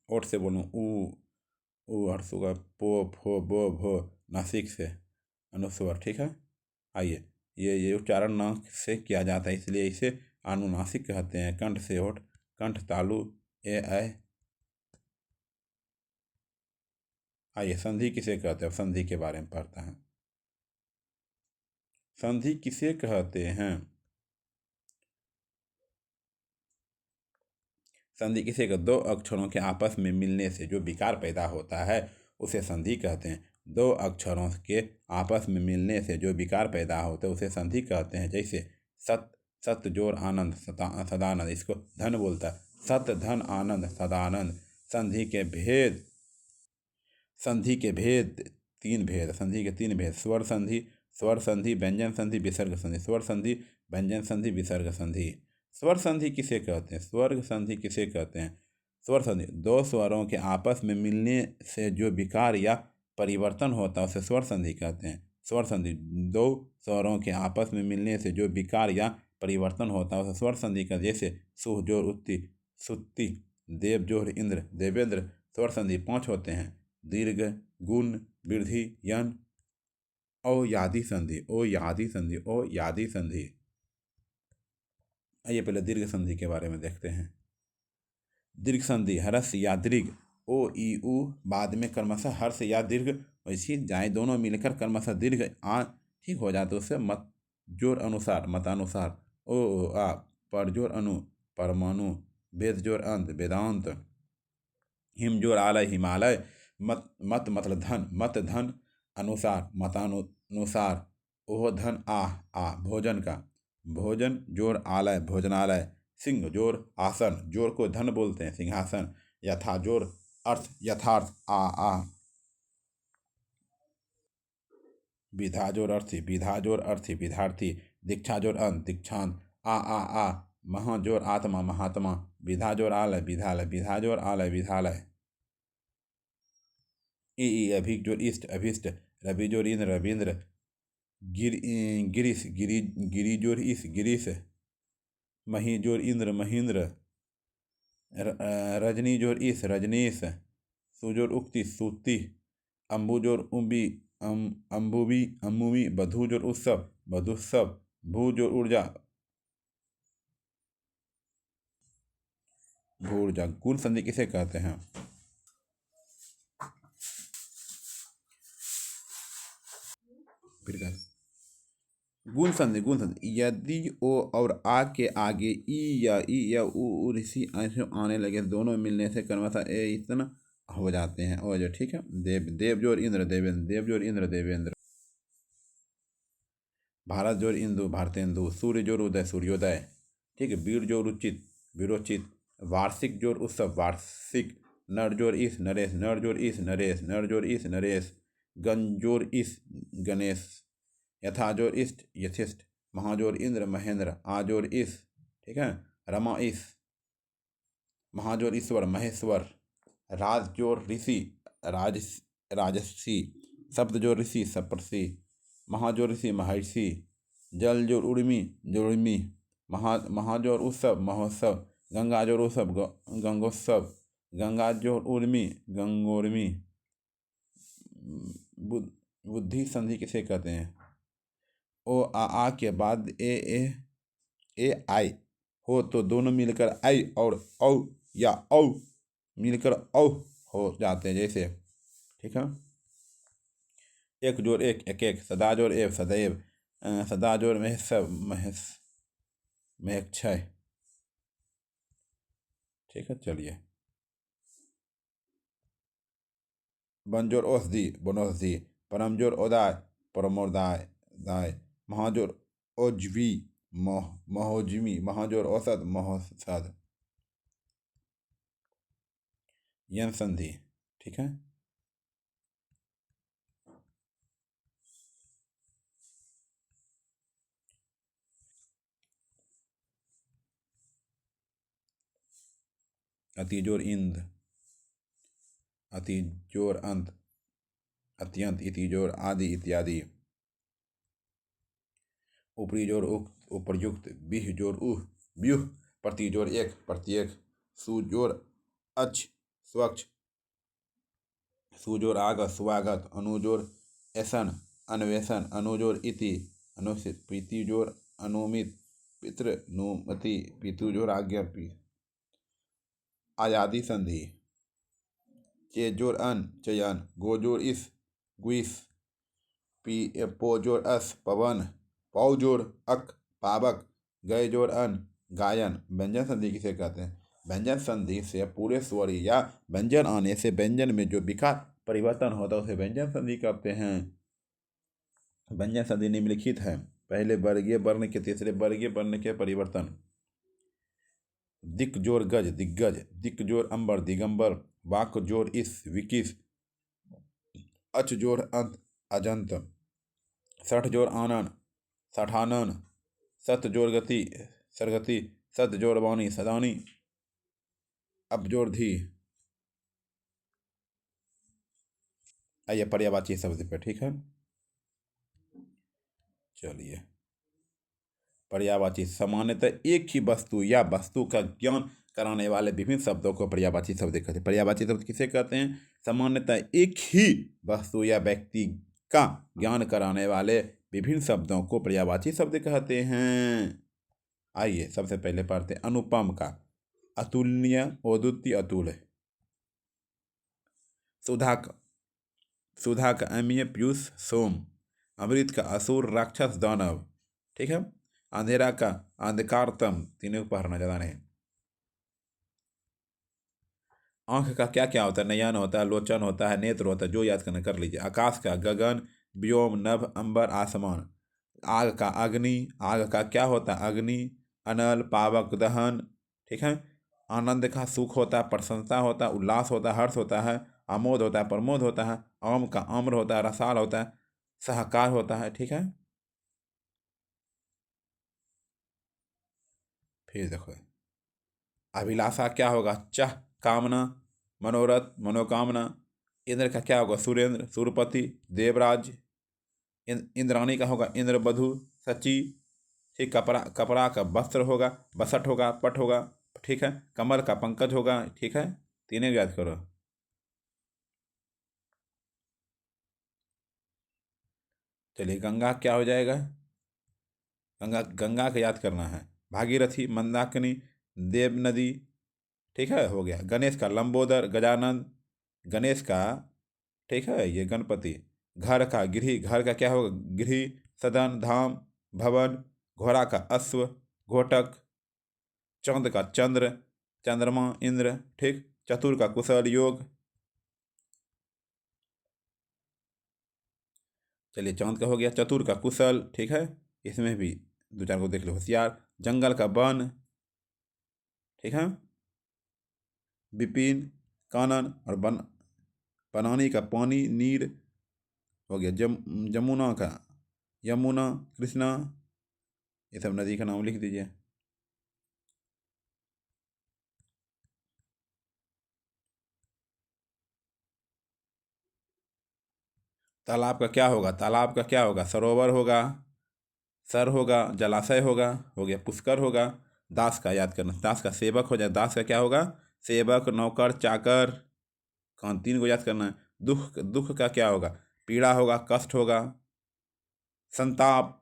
ओठ से बोलूँ ऊ हर्षु का पो, फो, बो, भो, नासिक से अनुस्वर, ठीक है। आइए, ये उच्चारण नाक से किया जाता है इसलिए इसे अनुनासिक कहते हैं। कंठ से ओठ, कंठ तालु ए। आइए संधि किसे कहते हैं? संधि के बारे में पढ़ते हैं। संधि किसे कहते हैं? संधि किसे कहते? दो अक्षरों के आपस में मिलने से जो विकार पैदा होता है उसे संधि कहते हैं। दो अक्षरों के आपस में मिलने से जो विकार पैदा होता है उसे संधि कहते हैं। जैसे सत जोर आनंद सदानंद, इसको धन बोलता है। सत धन आनंद सदानंद। संधि के भेद तीन भेद, संधि के तीन भेद। स्वर संधि, व्यंजन संधि, विसर्ग संधि। स्वर संधि, व्यंजन संधि, विसर्ग संधि। स्वर संधि किसे कहते हैं? स्वर संधि किसे कहते हैं? स्वर संधि, दो स्वरों के आपस में मिलने से जो विकार या परिवर्तन होता है उसे स्वर संधि कहते हैं। स्वर संधि, दो स्वरों के आपस में मिलने से जो विकार या परिवर्तन होता है उसे स्वर संधि कहते हैं। जैसे सुह जोर उत्ती, सुत्ती, देव जोर इंद्र, देवेंद्र। स्वर संधि 5 होते हैं। दीर्घ, गुण, वृद्धि, यन, ओ यादि संधि, ओ यादि संधि, ओ यादि संधि। आइए पहले दीर्घ संधि के बारे में देखते हैं। दीर्घ संधि, हर्ष या दीर्घ, ओ ई उ, बाद में क्रमशः हर्ष या दीर्घ वैसी जाए दोनों मिलकर क्रमशः दीर्घ आ ठीक हो जाते उससे मत जोर अनुसार, मतानुसार। ओ आ, पर जोर अनु, परमाणु। वेद जोर अंत, वेदांत। हिम जोर आलय, हिमालय। मत मतलब धन, मत धन अनुसार, मतानुसार। ओह धन आ भोजन का, भोजन जोर आलय, भोजनालय। सिंह जोर आसन, जोर को धन बोलते हैं, सिंहासन। यथा जोर अर्थ, यथार्थ आ। विधा जोर अर्थी, विधा जोर अर्थी, विधार्थी। दीक्षा जोर अंत, दीक्षांत आ। महा जोर आत्मा, महात्मा। विधा जोर आलय, विधालय, विधा जोर आलय, विधालय। ई अभिक जोर इष्ट, अभिष्ट। रवि जोर इंद्र, रविंद्र। गिरीश, गिरी जोर इस, गिरीश। मही जोर इंद्र, महींद्र। रजनी जोर इस, रजनीश। सुजोर उक्ति, सूती। अम्बु जोर उम्बी, अम्बुबी, अम्बुबी। बधु जोर उत्सव, बधुत्सव। भू जोड़ ऊर्जा, भू ऊर्जा। गुण संधि किसे कहते हैं? फिर कह गुण संधि, गुण संधि यदि ओ और आ के आगे ई या उ ऋषि ऐसे आने लगे तो दोनों मिलने से क्रमशः ए इतना हो जाते हैं। और जो ठीक है, देव देव जोर इंद्र देवेंद्र, देव जोर इंद्र देवेंद्र। भारत जोर इंदु भारतेंदु, सूर्य जोर उदय सूर्योदय। ठीक है, वीर जोर उचित वीरोचित, वार्षिक जोर उत्सव वार्षिक, नर जोर इस नरेश, नर जोर इस नरेश, नर जोर इस नरेश, गण जोर इस गणेश, यथाजोर इष्ट यथिष्ठ, महाजोर इंद्र महेंद्र, आजोर इस, ठीक है, रमा इस, महाजोर ईश्वर महेश्वर, राजजोर ऋषि राज राजसी, शब्द जोर ऋषि सप्तर्षि, महाजोर ऋषि महर्षि, जल जोर उर्मी जोर्मी, महाजोर उत्सव महोत्सव, गंगा जोर उत्सव गंगोत्सव, गंगा जोर उर्मी गंगोर्मी। बुद्धि संधि किसे कहते हैं? ओ आ के बाद ए आई हो तो दोनों मिलकर आई और औ या औ मिलकर औ हो जाते हैं जैसे, ठीक है। एक जोर एक एक, सदा जोर एव सदैव, सदा जोर महेक्षय। ठीक है, चलिए। बन जोर औषधि बनौषधि, परम जोर ओदाय परमोदाय दाय, महाजोर ओजवी महोजमी, महाजोर औसत महोसद। यन संधि, ठीक है। अतिजोर इंद, अतिजोर अंत अत्यंत, इतिजोर आदि इत्यादि। ऊपरी जोर उक्त उपर्युक्त, बिह जोर व्यूह, प्रतिजोर एक प्रत्येक, सुजोर अच्छ स्वच्छ, सुजोर आगत स्वागत, अनुजोर ऐसन अन्वेषण, अनुजोर इति अनुचित, प्रीतिजोर अनुमित पितृ नुमति, पितुजोर आज्ञा आयादी संधि। चेजोर अन चयन, गोजोर इस गुइस, पोजोर अस पवन, पौजोर अक पावक, गय जोर अन गायन। व्यंजन संधि किसे कहते हैं? व्यंजन संधि से पूरे स्वर या व्यंजन आने से व्यंजन में जो विकार परिवर्तन होता है उसे व्यंजन संधि कहते हैं। व्यंजन संधि निम्नलिखित है। पहले वर्गीय वर्ण के तीसरे वर्गीय वर्ण के परिवर्तन। दिक जोर गज दिग्गज, दिक जोर अंबर दिगंबर, वाक जोर इस विकिस, अच जोर अंत अजंत, सठ जोर आनन सठानन, सत जोर गति सरगति, सत जोर वाणी सदानी, अब जोर धी। आइए पर्यायवाची शब्द पे, ठीक है। चलिए, पर्यायवाची सामान्यतः एक ही वस्तु या वस्तु का ज्ञान कराने वाले विभिन्न शब्दों को पर्यायवाची शब्द कहते हैं। पर्यायवाची शब्द किसे कहते हैं? सामान्यतः एक ही वस्तु या व्यक्ति का ज्ञान कराने वाले विभिन्न शब्दों को पर्यायवाची शब्द कहते हैं। आइए सबसे पहले पढ़ते हैं अनुपम का, अतुलनीय अद्वितीय अतुल, सुधा का, सुधा का अमीय पीयूष सोम, अमृत का असुर राक्षस दानव, ठीक है। अंधेरा का अंधकारतम, तीनों को पढ़ना ज़्यादा नहीं। आंख का क्या क्या होता है? नयन होता है, लोचन होता है, नेत्र होता है, जो याद करना कर लीजिए। आकाश का गगन, व्योम नभ अंबर आसमान। आग का अग्नि, आग का क्या होता है? अग्नि, अनल पावक दहन, ठीक है। आनंद का सुख होता है, प्रसन्नता होता है, उल्लास होता है, हर्ष होता है, आमोद होता है, प्रमोद होता है। आम का आम्र होता है, रसाल होता है, सहकार होता है, ठीक है। फिर देखो अभिलाषा क्या होगा? चाह कामना, मनोरथ मनोकामना। इंद्र का क्या होगा? सुरेंद्र सुरपति देवराज। इंद्राणी का होगा इंद्रवधु सची, ठीक। कपड़ा कपड़ा का वस्त्र होगा बसठ होगा पट होगा, ठीक है। कमल का पंकज होगा, ठीक है। तीनों याद करो। चलिए गंगा क्या हो जाएगा? गंगा का याद करना है। भागीरथी, मंदाकिनी, देव नदी, ठीक है, हो गया। गणेश का लंबोदर, गजानन। गणेश का, ठीक है, ये गणपति। घर का गृह, घर का क्या होगा, गृह। सदन, धाम, भवन। घोड़ा का अश्व, घोटक। चांद का चंद्र, चंद्रमा, इंद्र, ठीक। चतुर का कुशल, योग। चलिए, चांद का हो गया, चतुर का कुशल, ठीक है। इसमें भी दो चार को देख लो, होशियार। जंगल का वन, ठीक है। विपिन, कानन और बनानी का पानी, नीर, हो गया। जमुना का यमुना, कृष्णा। ये सब नदी का नाम लिख दीजिए। तालाब का क्या होगा, तालाब का क्या होगा, सरोवर होगा, सर होगा, जलाशय होगा, हो गया। पुष्कर होगा। दास का याद करना, दास का सेवक हो जाए। दास का क्या होगा, सेवक, नौकर, चाकर। कौन, तीन को याद करना है। दुख, दुख का क्या होगा, पीड़ा होगा, कष्ट होगा। संताप,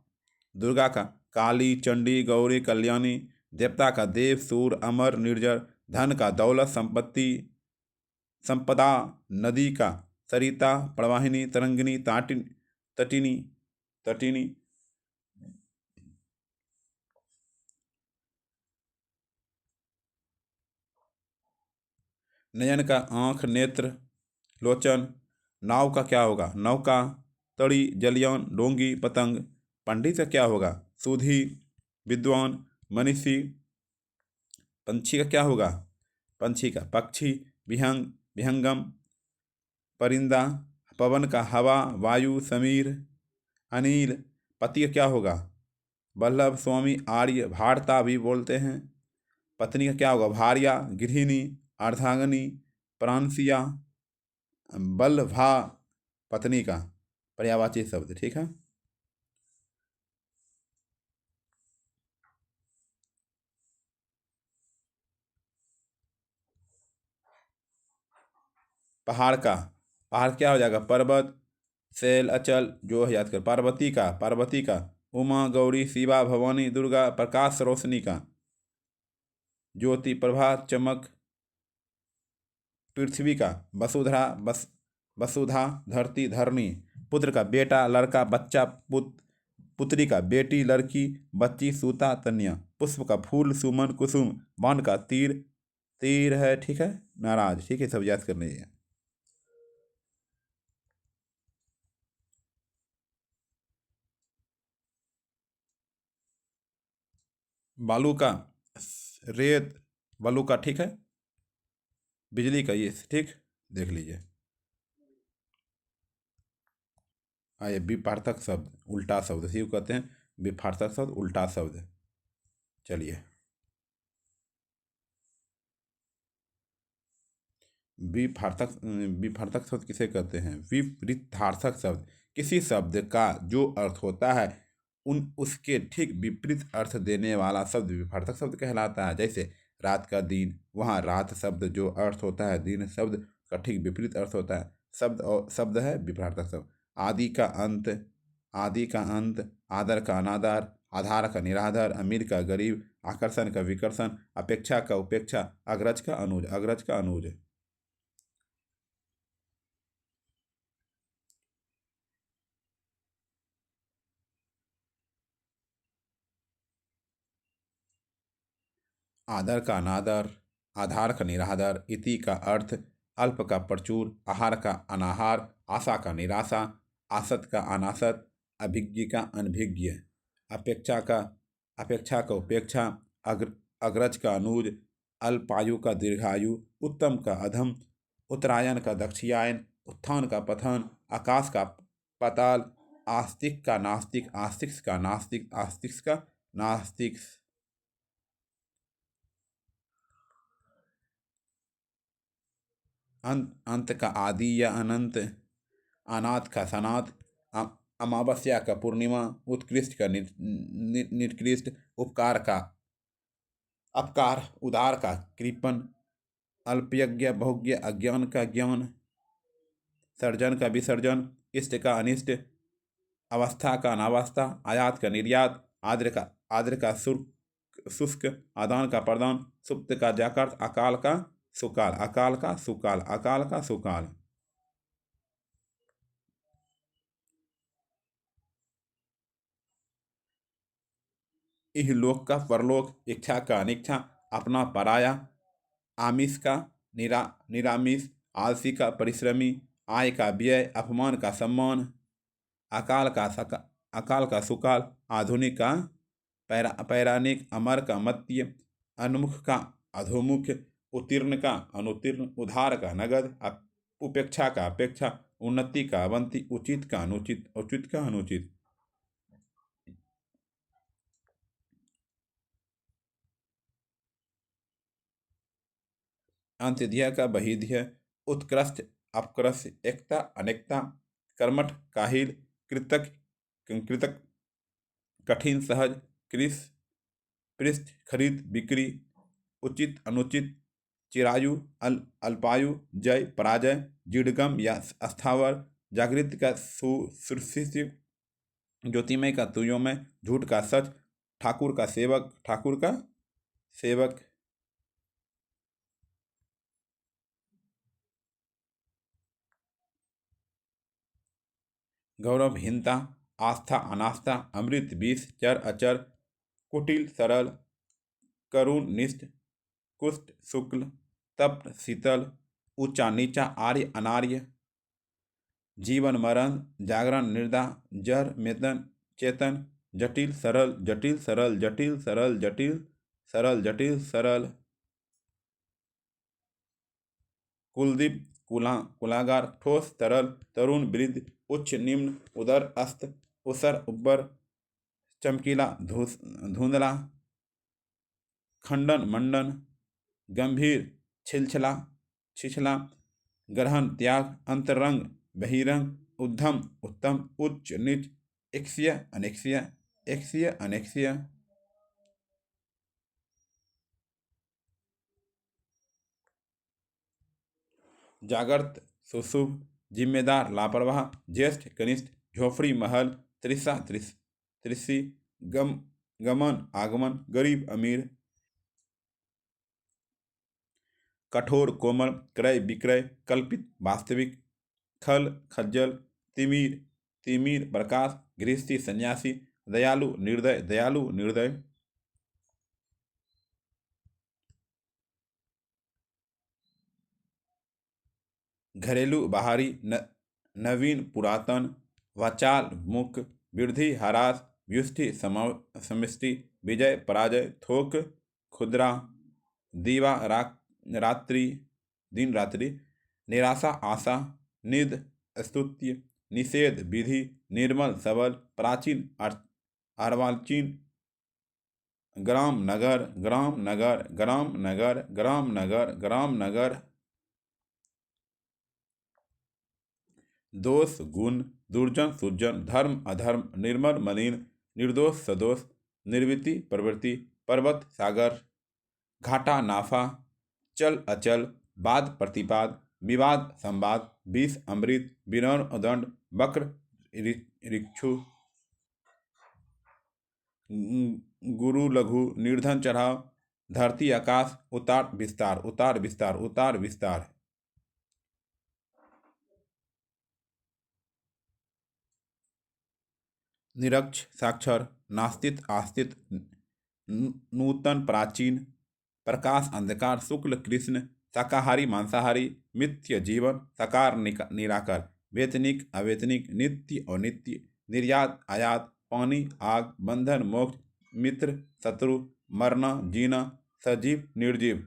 दुर्गा का काली, चंडी, गौरी, कल्याणी। देवता का देव, सूर, अमर, निर्जर। धन का दौलत, संपत्ति, संपदा। नदी का सरिता, प्रवाहिनी, तरंगिनी, तटिनी, तटिनी। नयन का आँख, नेत्र, लोचन। नाव का क्या होगा, नौका, तड़ी, जलियान, डोंगी, पतंग। पंडित का क्या होगा, सुधी, विद्वान, मनीषी। पंछी का क्या होगा, पंछी का पक्षी, विहंग, विहंगम, परिंदा। पवन का हवा, वायु, समीर, अनिल। पति का क्या होगा, वल्लभ, स्वामी, आर्य, भारता भी बोलते हैं। पत्नी का क्या होगा, भार्या, गृहिणी, अर्धांगिनी, प्रांसिया। बल्भा, पत्नी का पर्यायवाची शब्द, ठीक है। पहाड़ का, पहाड़ क्या हो जाएगा, पर्वत, शैल, अचल, जो है याद कर। पार्वती का, पार्वती का उमा, गौरी, शिवा, भवानी, दुर्गा। प्रकाश, रोशनी का ज्योति, प्रभा, चमक। पृथ्वी का वसुधरा, वसुधा, धरती, धरणी। पुत्र का बेटा, लड़का, बच्चा, पुत्री का बेटी, लड़की, बच्ची, सूता, कन्या। पुष्प का फूल, सुमन, कुसुम। बाण का तीर, तीर है, ठीक है, नाराज, ठीक है, सब याद करने हैं। बालू का रेत, बालू का, ठीक है। बिजली का ये, ठीक, देख लीजिए। हाँ, ये विपार्थक शब्द, उल्टा शब्द, इसी को कहते हैं विपार्थक शब्द, उल्टा शब्द। चलिए, विपार्थक, विपार्थक शब्द किसे कहते हैं, विपरीतार्थक शब्द। किसी शब्द का जो अर्थ होता है उसके ठीक विपरीत अर्थ देने वाला शब्द विपरीतार्थक शब्द कहलाता है। जैसे रात का दिन, वहाँ रात शब्द जो अर्थ होता है दिन शब्द का ठीक विपरीत अर्थ होता है। शब्द और शब्द है विपरीतार्थक शब्द। आदि का अंत, आदि का अंत। आदर का अनादर, आधार का निराधार। अमीर का गरीब, आकर्षण का विकर्षण। अपेक्षा का उपेक्षा, अग्रज का अनुज, अग्रज का अनुज। आदर का अनादर, आधार का निराधार। इति का अर्थ, अल्प का प्रचुर, आहार का अनाहार, आशा का निराशा, आसत का अनासत, अभिज्ञ का अनभिज्ञ। अपेक्षा का, अपेक्षा का उपेक्षा, अग्रज का अनुज, अल्पायु का दीर्घायु, उत्तम का अधम, उत्तरायण का दक्षिणायन, उत्थान का पतन, आकाश का पाताल, आस्तिक का नास्तिक, आस्तिक का नास्तिक, आस्तिक का नास्तिक। अंत का आदि या अनंत, अनाथ का सनाथ, अमावस्या का पूर्णिमा, उत्कृष्ट का निकृष्ट, उपकार का अपकार, उदार का कृपण, अल्पयज्ञ बहुज्ञ, अज्ञान का ज्ञान, सर्जन का विसर्जन, इष्ट का अनिष्ट, अवस्था का अनावस्था, आयात का निर्यात, आद्र का शुष्क, आदान का प्रदान, सुप्त का जागृत, अकाल का सुकाल, अकाल का सुकाल, अकाल का सुकाल। इहलोक का परलोक, इच्छा का अनिच्छा, अपना पराया, आमिष का निरामिष, आलसी का परिश्रमी, आय का व्यय, अपमान का सम्मान, अकाल का सुकाल, आधुनिक का पौराणिक, अमर का मर्त्य, अनमुख का अधोमुख, उत्तीर्ण का अनुत्तीर्ण, उधार का नगद, उपेक्षा का अपेक्षा, उन्नति का अवंती, उचित का अनुचित, उचित का अनुचित। अंत्यध्याय का बहिध्याय, उत्कृष्ट अपकृष्ट, एकता अनेकता, कर्मठ काहिल, कृतक कृतक, कठिन सहज, कृष पृष्ठ खरीद बिक्री, उचित अनुचित, चिरायु अल्पायु, जय पराजय, जीर्णगम या अस्थावर, जागृत का सुशिष्य, ज्योतिमय का तुयोमय, झूठ का सच, ठाकुर का सेवक, ठाकुर का सेवक। गौरवहीनता, आस्था अनास्था, अमृत विष, चर अचर, कुटिल सरल, करुण निष्ठ, कुष्ठ शुक्ल, तप्त शीतल, ऊंचा नीचा, आर्य अनार्य, जीवन मरण, जागरण निर्दा, जड़ मेतन चेतन, जटिल सरल, जटिल सरल, जटिल सरल, जटिल सरल, जटिल सरल, कुलदीप कुलागार, ठोस तरल, तरुण वृद्ध, उच्च निम्न, उदर अस्त, उसर उब्बर, चमकीला धुंधला, खंडन मंडन, गंभीर छिलछला छिछला, ग्रहण त्याग, अंतरंग बहिरंग, उद्धम उत्तम, उच्च नीच, एक्सिय अनेक्सिय, एक्सिय अनेक्सिय। जागृत सुशुभ, जिम्मेदार लापरवाह, ज्येष्ठ कनिष्ठ, झोपड़ी महल, त्रिषा त्रिषी, गमन आगमन, गरीब अमीर, कठोर कोमल, क्रय विक्रय, कल्पित वास्तविक, खल खज्जल, तिमिर तिमिर प्रकाश, गृहस्थी सन्यासी, दयालु निर्दय, दयालु निर्दय। घरेलू बाहरी, नवीन पुरातन, वाचाल मुख, वृद्धि हरास, व्युष्टि समष्टि, विजय पराजय, थोक खुदरा, दीवा रात्रि दिन रात्रि, निराशा आशा, निध स्तुत्य, निषेध विधि, निर्मल सबल, प्राचीन अर्वाचीन, ग्राम नगर ग्राम नगर ग्राम नगर ग्राम नगर ग्राम नगर। दोष गुण, दुर्जन सुजन, धर्म अधर्म, निर्मल मलिन, निर्दोष सदोष, निर्वृत्ति प्रवृत्ति, पर्वत सागर, घाटा नाफा, चल अचल, वाद प्रतिपाद, विवाद संवाद, विष अमृत, विनोन उदंड, वक्र ऋक्षु, गुरु लघु, निर्धन चढ़ाव, धरती आकाश, उतार विस्तार, उतार विस्तार, उतार विस्तार। निरक्ष साक्षर, नास्तिक आस्तिक, नूतन प्राचीन, प्रकाश अंधकार, शुक्ल कृष्ण, शाकाहारी मांसाहारी, मिथ्य जीवन, साकार निराकार, वेतनिक अवेतनिक, नित्य अनित्य, निर्यात आयात, पानी आग, बंधन मोक्ष, मित्र शत्रु, मरना जीना, सजीव निर्जीव।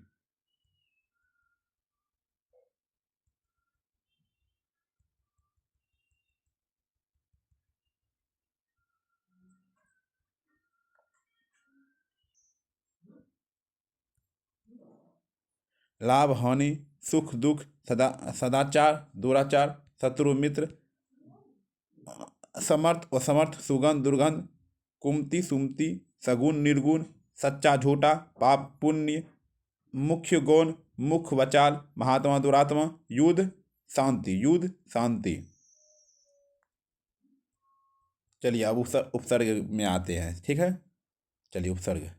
लाभ हानि, सुख दुख, सदाचार दुराचार, शत्रु मित्र, समर्थ असमर्थ, सुगंध दुर्गंध, कुमति सुमति, सगुण निर्गुण, सच्चा झूठा, पाप पुण्य, मुख्य गौण, मुख वचाल, महात्मा दुरात्मा, युद्ध शांति, युद्ध शांति। चलिए अब उपसर्ग में आते हैं, ठीक है। चलिए उपसर्ग।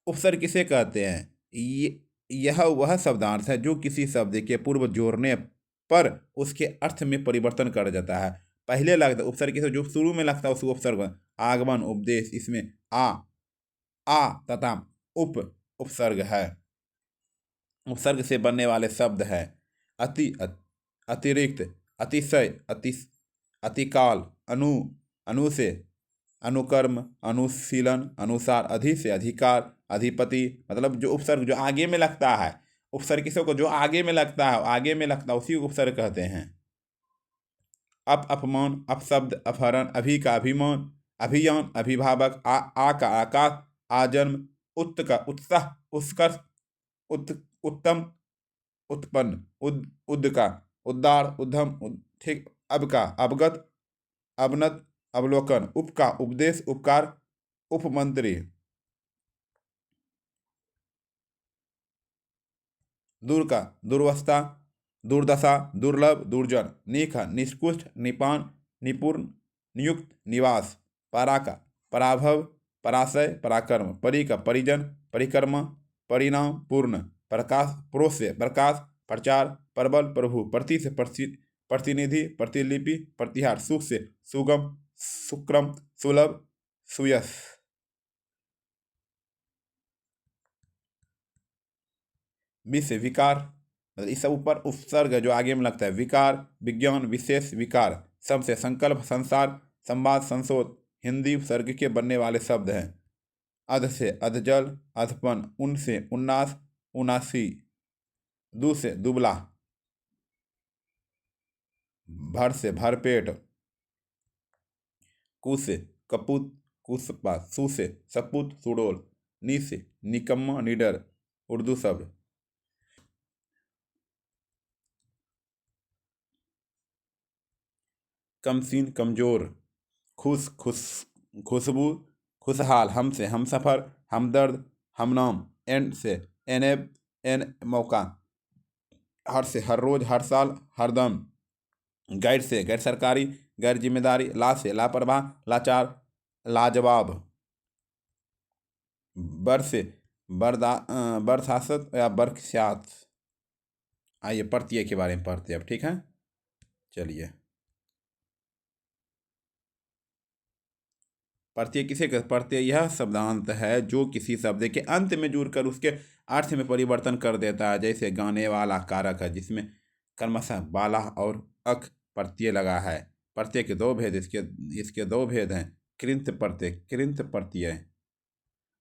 उपसर्ग किसे कहते हैं? यह वह शब्दार्थ है जो किसी शब्द के पूर्व जोड़ने पर उसके अर्थ में परिवर्तन कर जाता है। पहले लगता उपसर्ग किसे जो शुरू में लगता है उसको उपसर्ग। आगमन, उपदेश, इसमें आ तथा उपसर्ग है। उपसर्ग से बनने वाले शब्द है अति, अतिरिक्त, अतिशय, अतिकाल, अनु से अनुकर्म, अनुशीलन, अनुसार, अधि से अधिकार, अधिपति। मतलब जो उपसर्ग जो आगे में लगता है, उपसर्ग किसी को जो आगे में लगता है, आगे में लगता है उसी को उपसर्ग कहते हैं। अपमान, अपशब्द, अपहरण, अभि का अभिमान, अभियान, अभिभावक, आ का आकाश, आजन्म, उत्त का उत्साह, उत्कर्ष, उत्तम, उत्पन्न, उद का उद्दार, उद्धम, ठीक, अब का अवगत, अवनत, अवलोकन, उप का उपदेश, उपकार, उपमंत्री, दूर का दुर्वस्था, दुर्दशा, दुर्लभ, दुर्जन, नीख निष्कुष्ट, निपान, निपुण, नियुक्त, निवास, परा का पराभव, पराशय, पराक्रम, परि का परिजन, परिक्रमा, परिणाम, पूर्ण, प्रकाश, प्रोस्य, प्रकाश, प्रचार, प्रबल, प्रभु, प्रति से प्रतिनिधि, प्रतिलिपि, प्रतिहार, सुख से सुगम, सुक्रम, सुलभ, सुयस। विषय विकार, मतलब इस सब ऊपर उपसर्ग जो आगे में लगता है। विकार, विज्ञान, विशेष, विकार, शब्द से संकल्प, संसार, संवाद, संशोध। हिंदी उपसर्ग के बनने वाले शब्द हैं। अध से अधजल, अधपन, उन से उन्नास, उनासी, दू से दुबला, भर से भरपेट, कु से कपूत, कुसपा, सु से सपूत, सुडोल, नी से निकम्मा, निडर, उर्दू शब्द। कमसीन, कमजोर, खुशबू, खुशहाल, हम से हमसफर, हमदर्द, हमनाम, एन से एनेब, एन मौका, हर से हर रोज, हर साल, हरदम, गैर से गैर सरकारी, गैर जिम्मेदारी, ला से लापरवाह, लाचार, लाजवाब, बर से बर्खास्त या बर्खसात। आइए प्रत्यय के बारे में पढ़ते हैं अब, ठीक है। चलिए प्रत्यय किसे कहते? प्रत्यय यह शब्दांत है जो किसी शब्द के अंत में जुड़कर उसके अर्थ में परिवर्तन कर देता है। जैसे गाने वाला कारक है जिसमें क्रमशः बाला और अक प्रत्यय लगा है। प्रत्यय के दो भेद, इसके दो भेद हैं। कृंत प्रत्यय, कृंत प्रत्यय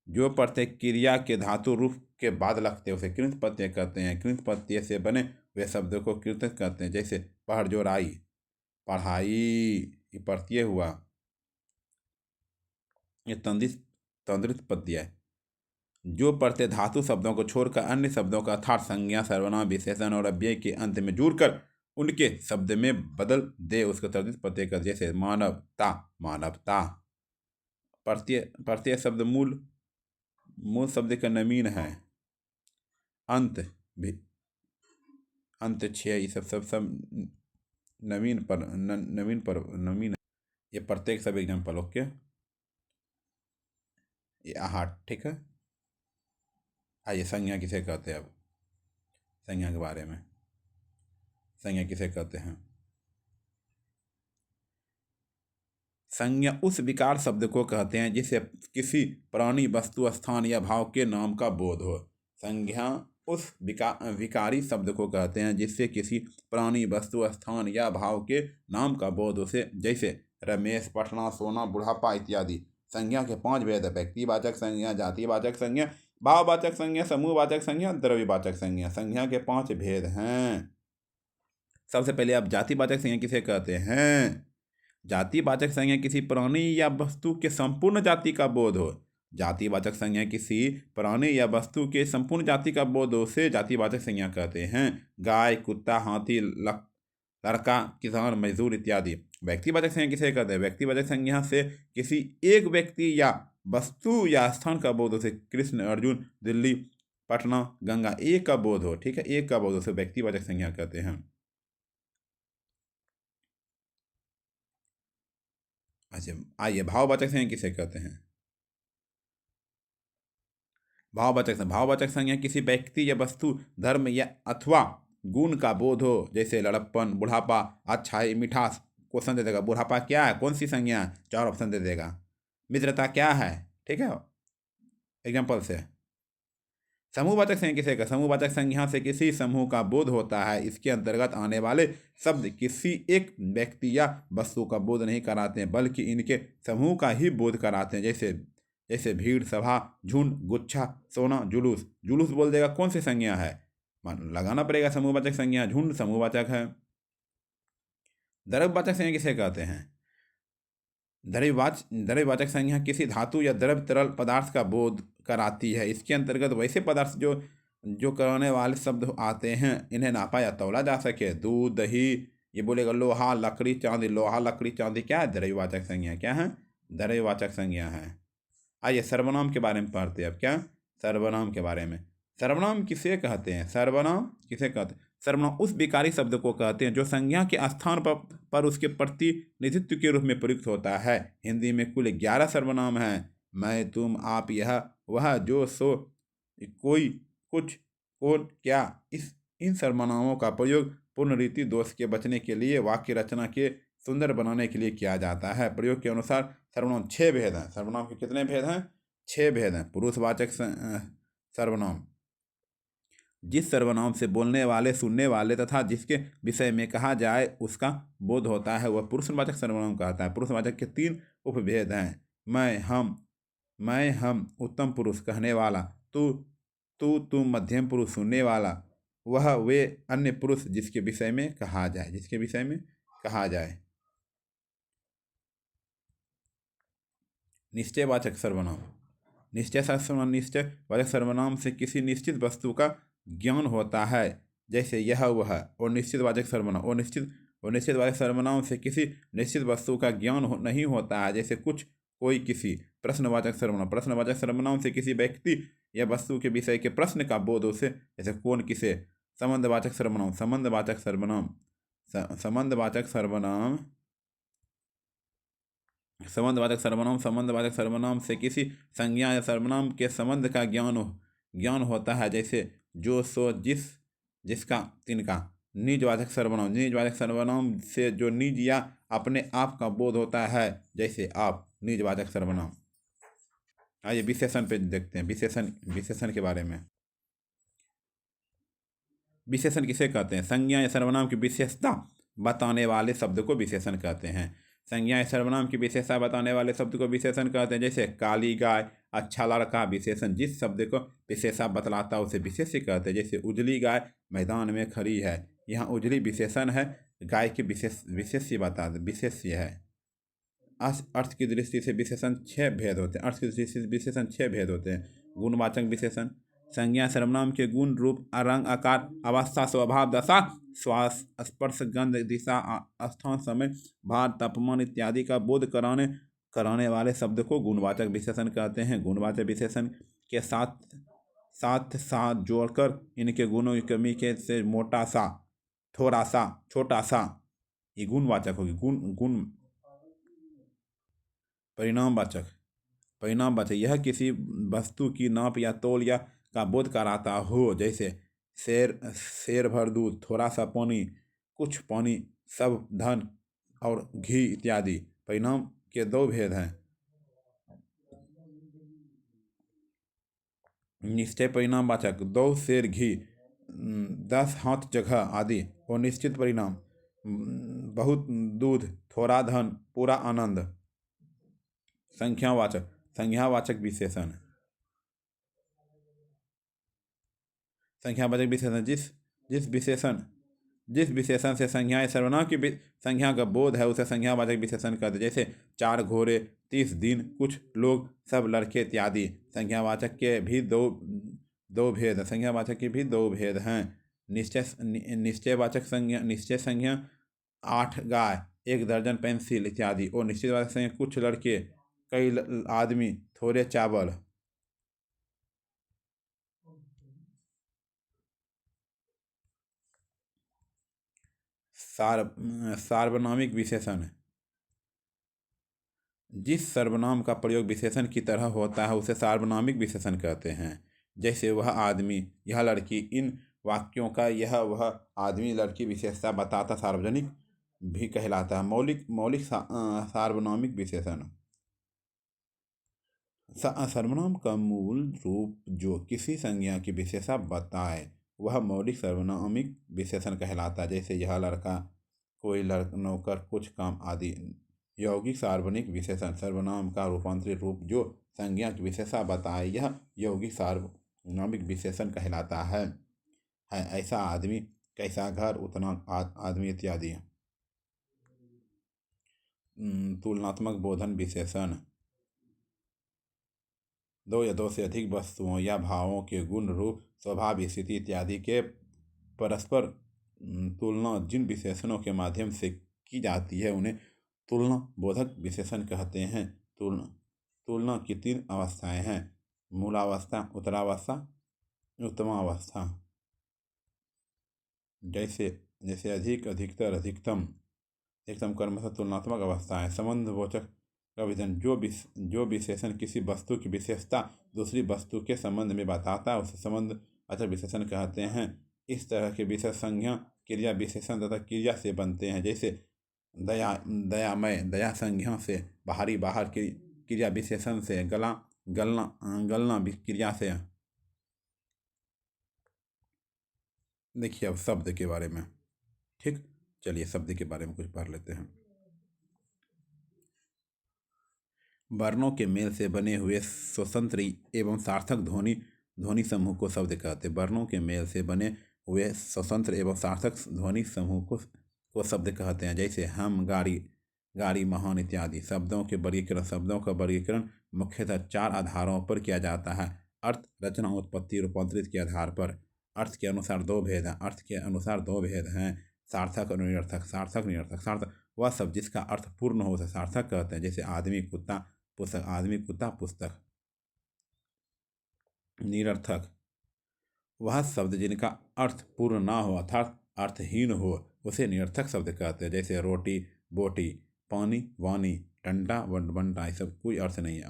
जो प्रत्यय क्रिया के धातु रूप के बाद लगते हैं उसे कृंत प्रत्यय कहते हैं। कृंत प्रत्यय से बने हुए शब्दों को कृंत कहते हैं। जैसे पढ़ जोराई, पढ़ाई, ये प्रत्यय हुआ। ये तंद्रित प्रत्यय है जो प्रत्यय धातु शब्दों को छोड़कर अन्य शब्दों का अर्थात संज्ञा, सर्वनाम, विशेषण और अव्यय के अंत में जुड़कर उनके शब्द में बदल दे उसको तंद्रित प्रत्यय कहते। जैसे मानवता, मानवता। प्रत्यय शब्द मूल शब्द का नवीन है। अंत भी, अंत, छः, ये सब नवीन। ये प्रत्येक सब एग्जाम्पल, ओके। ये आहार, ठीक है। आइए संज्ञा किसे कहते हैं अब, संज्ञा के बारे में। संज्ञा किसे कहते हैं? संज्ञा उस विकार शब्द को कहते हैं जिसे किसी प्राणी, वस्तु, स्थान या भाव के नाम का बोध हो। संज्ञा उस विकारी शब्द को कहते हैं जिससे किसी प्राणी, वस्तु, स्थान या भाव के नाम का बोध हो। जैसे रमेश, पटना, सोना, बुढ़ापा इत्यादि। संज्ञा के 5 भेद है। व्यक्तिवाचक संज्ञा, जातिवाचक संज्ञा, भाववाचक संज्ञा, समूहवाचक संज्ञा, द्रव्यवाचक संज्ञा। संज्ञा के 5 भेद हैं। सबसे पहले आप जातिवाचक संज्ञा किसे कहते हैं? जातिवाचक संज्ञा किसी प्राणी या वस्तु के संपूर्ण जाति का बोध हो। जातिवाचक संज्ञा किसी प्राणी या वस्तु के संपूर्ण जाति का बोध हो से जातिवाचक संज्ञा कहते हैं। गाय, कुत्ता, हाथी, लड़का, किसान, मजदूर इत्यादि। व्यक्तिवाचक संज्ञा किसे कहते हैं? व्यक्तिवाचक संज्ञा से किसी एक व्यक्ति या वस्तु या स्थान का बोध हो से कृष्ण, अर्जुन, दिल्ली, पटना, गंगा, एक का बोध हो। ठीक है, एक का बोध हो से व्यक्तिवाचक संज्ञा कहते हैं। अच्छा, आइए, भाववाचक संज्ञा किसे कहते हैं? भाववाचक संज्ञा किसी व्यक्ति या वस्तु, धर्म या अथवा गुण का बोध हो, जैसे लड़प्पन, बुढ़ापा, अच्छाई, मिठास को संदेश देगा। बुढ़ापा क्या है, कौन सी संज्ञा है? 4 ऑप्शन दे देगा। मित्रता क्या है? ठीक है, एग्जाम्पल से। समूहवाचक संज्ञा किसे कहते हैं? समूहवाचक संज्ञा से किसी समूह का बोध होता है। इसके अंतर्गत आने वाले शब्द किसी एक व्यक्ति या वस्तु का बोध नहीं कराते हैं, बल्कि इनके समूह का ही बोध कराते हैं। जैसे जैसे भीड़, सभा, झुंड, गुच्छा, सोना, जुलूस। जुलूस बोल देगा, कौन सी संज्ञा है? मान लगाना पड़ेगा समूहवाचक संज्ञा। झुंड समूहवाचक है। द्रव्यवाचक संज्ञा किसे कहते हैं? द्रव्यवाचक संज्ञा किसी धातु या द्रव तरल पदार्थ का बोध कराती है। इसके अंतर्गत वैसे पदार्थ जो जो कराने वाले शब्द आते हैं, इन्हें नापा या तौला जा सके। दूध, दही, ये बोलेगा लोहा, लकड़ी, चांदी। लोहा, लकड़ी, चांदी क्या है? द्रव्यवाचक संज्ञा। क्या है? द्रव्यवाचक संज्ञा है। आइए सर्वनाम के बारे में पढ़ते हैं अब। क्या? सर्वनाम के बारे में। सर्वनाम किसे कहते हैं? सर्वनाम किसे कहते हैं? सर्वनाम उस विकारी शब्द को कहते हैं जो संज्ञा के स्थान पर उसके प्रतिनिधित्व के रूप में प्रयुक्त होता है। हिंदी में कुल 11 सर्वनाम हैं। मैं, तुम, आप, यह, वह, जो, सो, कोई, कुछ, कौन, क्या। इन सर्वनामों का प्रयोग पुनरीति दोष के बचने के लिए, वाक्य रचना के सुंदर बनाने के लिए किया जाता है। प्रयोग के अनुसार सर्वनाम 6 भेद हैं। सर्वनाम के कितने भेद हैं? 6 भेद हैं। पुरुषवाचक सर्वनाम, जिस सर्वनाम से बोलने वाले, सुनने वाले तथा जिसके विषय में कहा जाए उसका बोध होता है, वह पुरुषवाचक सर्वनाम कहता है। पुरुषवाचक के 3 उपभेद हैं। मैं, हम, उत्तम पुरुष कहने वाला। तू, तुम मध्यम पुरुष सुनने वाला। वह, वे, अन्य पुरुष जिसके विषय में कहा जाए, जिसके विषय में कहा जाए। निश्चयवाचक सर्वनाम, निश्चयवाचक सर्वनाम से किसी निश्चित वस्तु का ज्ञान होता है, जैसे यह, वह। और निश्चितवाचक सर्वनाम और निश्चितवाचक सर्वनाम से किसी निश्चित वस्तु का ज्ञान नहीं होता है, जैसे कुछ, कोई, किसी। प्रश्नवाचक सर्वनाम से किसी व्यक्ति या वस्तु के विषय के प्रश्न का बोध उसे, जैसे कौन, किसे। संबंधवाचक सर्वनाम संबंधवाचक सर्वनाम से किसी संज्ञा या सर्वनाम के संबंध का ज्ञान होता है, जैसे जो, सो, जिस, जिसका, तिनका। निजवाचक सर्वनाम से जो निज या अपने आप का बोध होता है, जैसे आप। निजवाचक सर्वनाम। आइए विशेषण पे देखते हैं। विशेषण के बारे में। विशेषण किसे कहते हैं? संज्ञा या सर्वनाम की विशेषता बताने वाले शब्द को विशेषण कहते हैं। संज्ञा या सर्वनाम की विशेषता बताने वाले शब्द को विशेषण कहते हैं। जैसे काली गाय, अच्छा लड़का। विशेषण जिस शब्द को विशेषता बतलाता है उसे विशेष्य कहते हैं। जैसे उजली गाय मैदान में खड़ी है। यहाँ उजली विशेषण है, गाय के विशेष्य है। अर्थ की दृष्टि से विशेषण 6 भेद होते हैं। अर्थ की दृष्टि से विशेषण 6 भेद होते हैं। गुणवाचक विशेषण, संज्ञा सर्वनाम के गुण, रूप, रंग, आकार, अवस्था, स्वभाव, दशा, श्वास, स्पर्श, गंध, दिशा, स्थान, समय, भार, तापमान इत्यादि का बोध कराने वाले शब्द को गुणवाचक विशेषण कहते हैं। गुणवाचक विशेषण के साथ जोड़कर इनके गुणों की कमी के से मोटा सा, थोड़ा सा, छोटा सा, ये गुणवाचक होगी। गुण परिणामवाचक यह किसी वस्तु की नाप या तौल या का बोध कराता हो, जैसे शेर भर दूध, थोड़ा सा पानी, कुछ पानी, सब धन और घी इत्यादि। परिणाम के 2 भेद हैं। निश्चय परिणामवाचक, 2 शेर घी, 10 हाथ जगह आदि। और निश्चित परिणाम, बहुत दूध, थोड़ा धन, पूरा आनंद। संख्यावाचक विशेषण, जिस विशेषण से संज्ञा या सर्वनाम की संज्ञा का बोध है उसे संख्यावाचक विशेषण कहते हैं। जैसे 4 घोड़े, 30 दिन, कुछ लोग, सब लड़के इत्यादि। संख्यावाचक के भी दो भेद हैं। निश्चय संज्ञा 8 गाय, 1 दर्जन पेंसिल इत्यादि। और निश्चितवाचक संज्ञा कुछ लड़के, कई आदमी, थोड़े चावल। सार्वनामिक विशेषण, जिस सर्वनाम का प्रयोग विशेषण की तरह होता है उसे सार्वनामिक विशेषण कहते हैं। जैसे वह आदमी, यह लड़की, इन वाक्यों का यह वह आदमी लड़की विशेषता बताता सार्वजनिक भी कहलाता है। मौलिक मौलिक सार्वनामिक विशेषण। सर्वनाम का मूल रूप जो किसी संज्ञा की विशेषता बताए वह मौलिक सर्वनामिक विशेषण कहलाता है। जैसे यह लड़का, कोई नौकर, कुछ काम आदि। यौगिक सार्वनामिक विशेषण। सर्वनाम का रूपांतरित रूप जो संज्ञा की विशेषता बताए यह यौगिक सार्वनामिक विशेषण कहलाता है। ऐसा आदमी, कैसा घर, उतना आदमी इत्यादि। तुलनात्मक बोधन विशेषण। दो या दो से अधिक वस्तुओं या भावों के गुण, रूप, स्वभाव, स्थिति इत्यादि के परस्पर तुलना जिन विशेषणों के माध्यम से की जाती है उन्हें तुलना बोधक विशेषण कहते हैं। तुलना की तीन अवस्थाएं हैं: मूलावस्था, उत्तरावस्था, उत्तमावस्था। जैसे जैसे अधिक, अधिकतर, अधिकतम। एकदम क्रमशः तुलनात्मक अवस्था है। संबंधवाचक का विधान। जो विशेषण किसी वस्तु की विशेषता दूसरी वस्तु के संबंध में बताता है उसे संबंधवाचक विशेषण कहते हैं। इस तरह के विशेष संज्ञा क्रिया विशेषण तथा क्रिया से बनते हैं। जैसे दया, दयामय, दया संज्ञा से। बाहरी, बाहर की क्रिया विशेषण से। गला, गलना, गलना क्रिया से। देखिए अब शब्द के बारे में। ठीक, चलिए शब्द के बारे में कुछ पढ़ लेते हैं। वर्णों के मेल से बने हुए स्वतंत्र एवं सार्थक ध्वनि समूह को शब्द कहते हैं। वर्णों के मेल से बने हुए स्वतंत्र एवं सार्थक ध्वनि समूह को शब्द कहते हैं। जैसे हम, गाड़ी, गाड़ी, महान इत्यादि। शब्दों के वर्गीकरण। शब्दों का वर्गीकरण मुख्यतः चार आधारों पर किया जाता है: अर्थ, रचना, उत्पत्ति, रूपांतरित के आधार पर। अर्थ के अनुसार दो भेद हैं। अर्थ के अनुसार दो भेद हैं: सार्थक और निरर्थक। सार्थक, निरर्थक। सार्थक वह शब्द जिसका अर्थ पूर्ण हो उसे सार्थक कहते हैं। जैसे आदमी, कुत्ता, पुस्तक। आदमी, कुत्ता, पुस्तक। निरर्थक वह शब्द जिनका अर्थ पूर्ण ना हो अर्थात अर्थहीन हो उसे निरर्थक शब्द कहते हैं। जैसे रोटी, बोटी, पानी, वानी, डंडा, बंटा। ये सब कोई अर्थ नहीं है।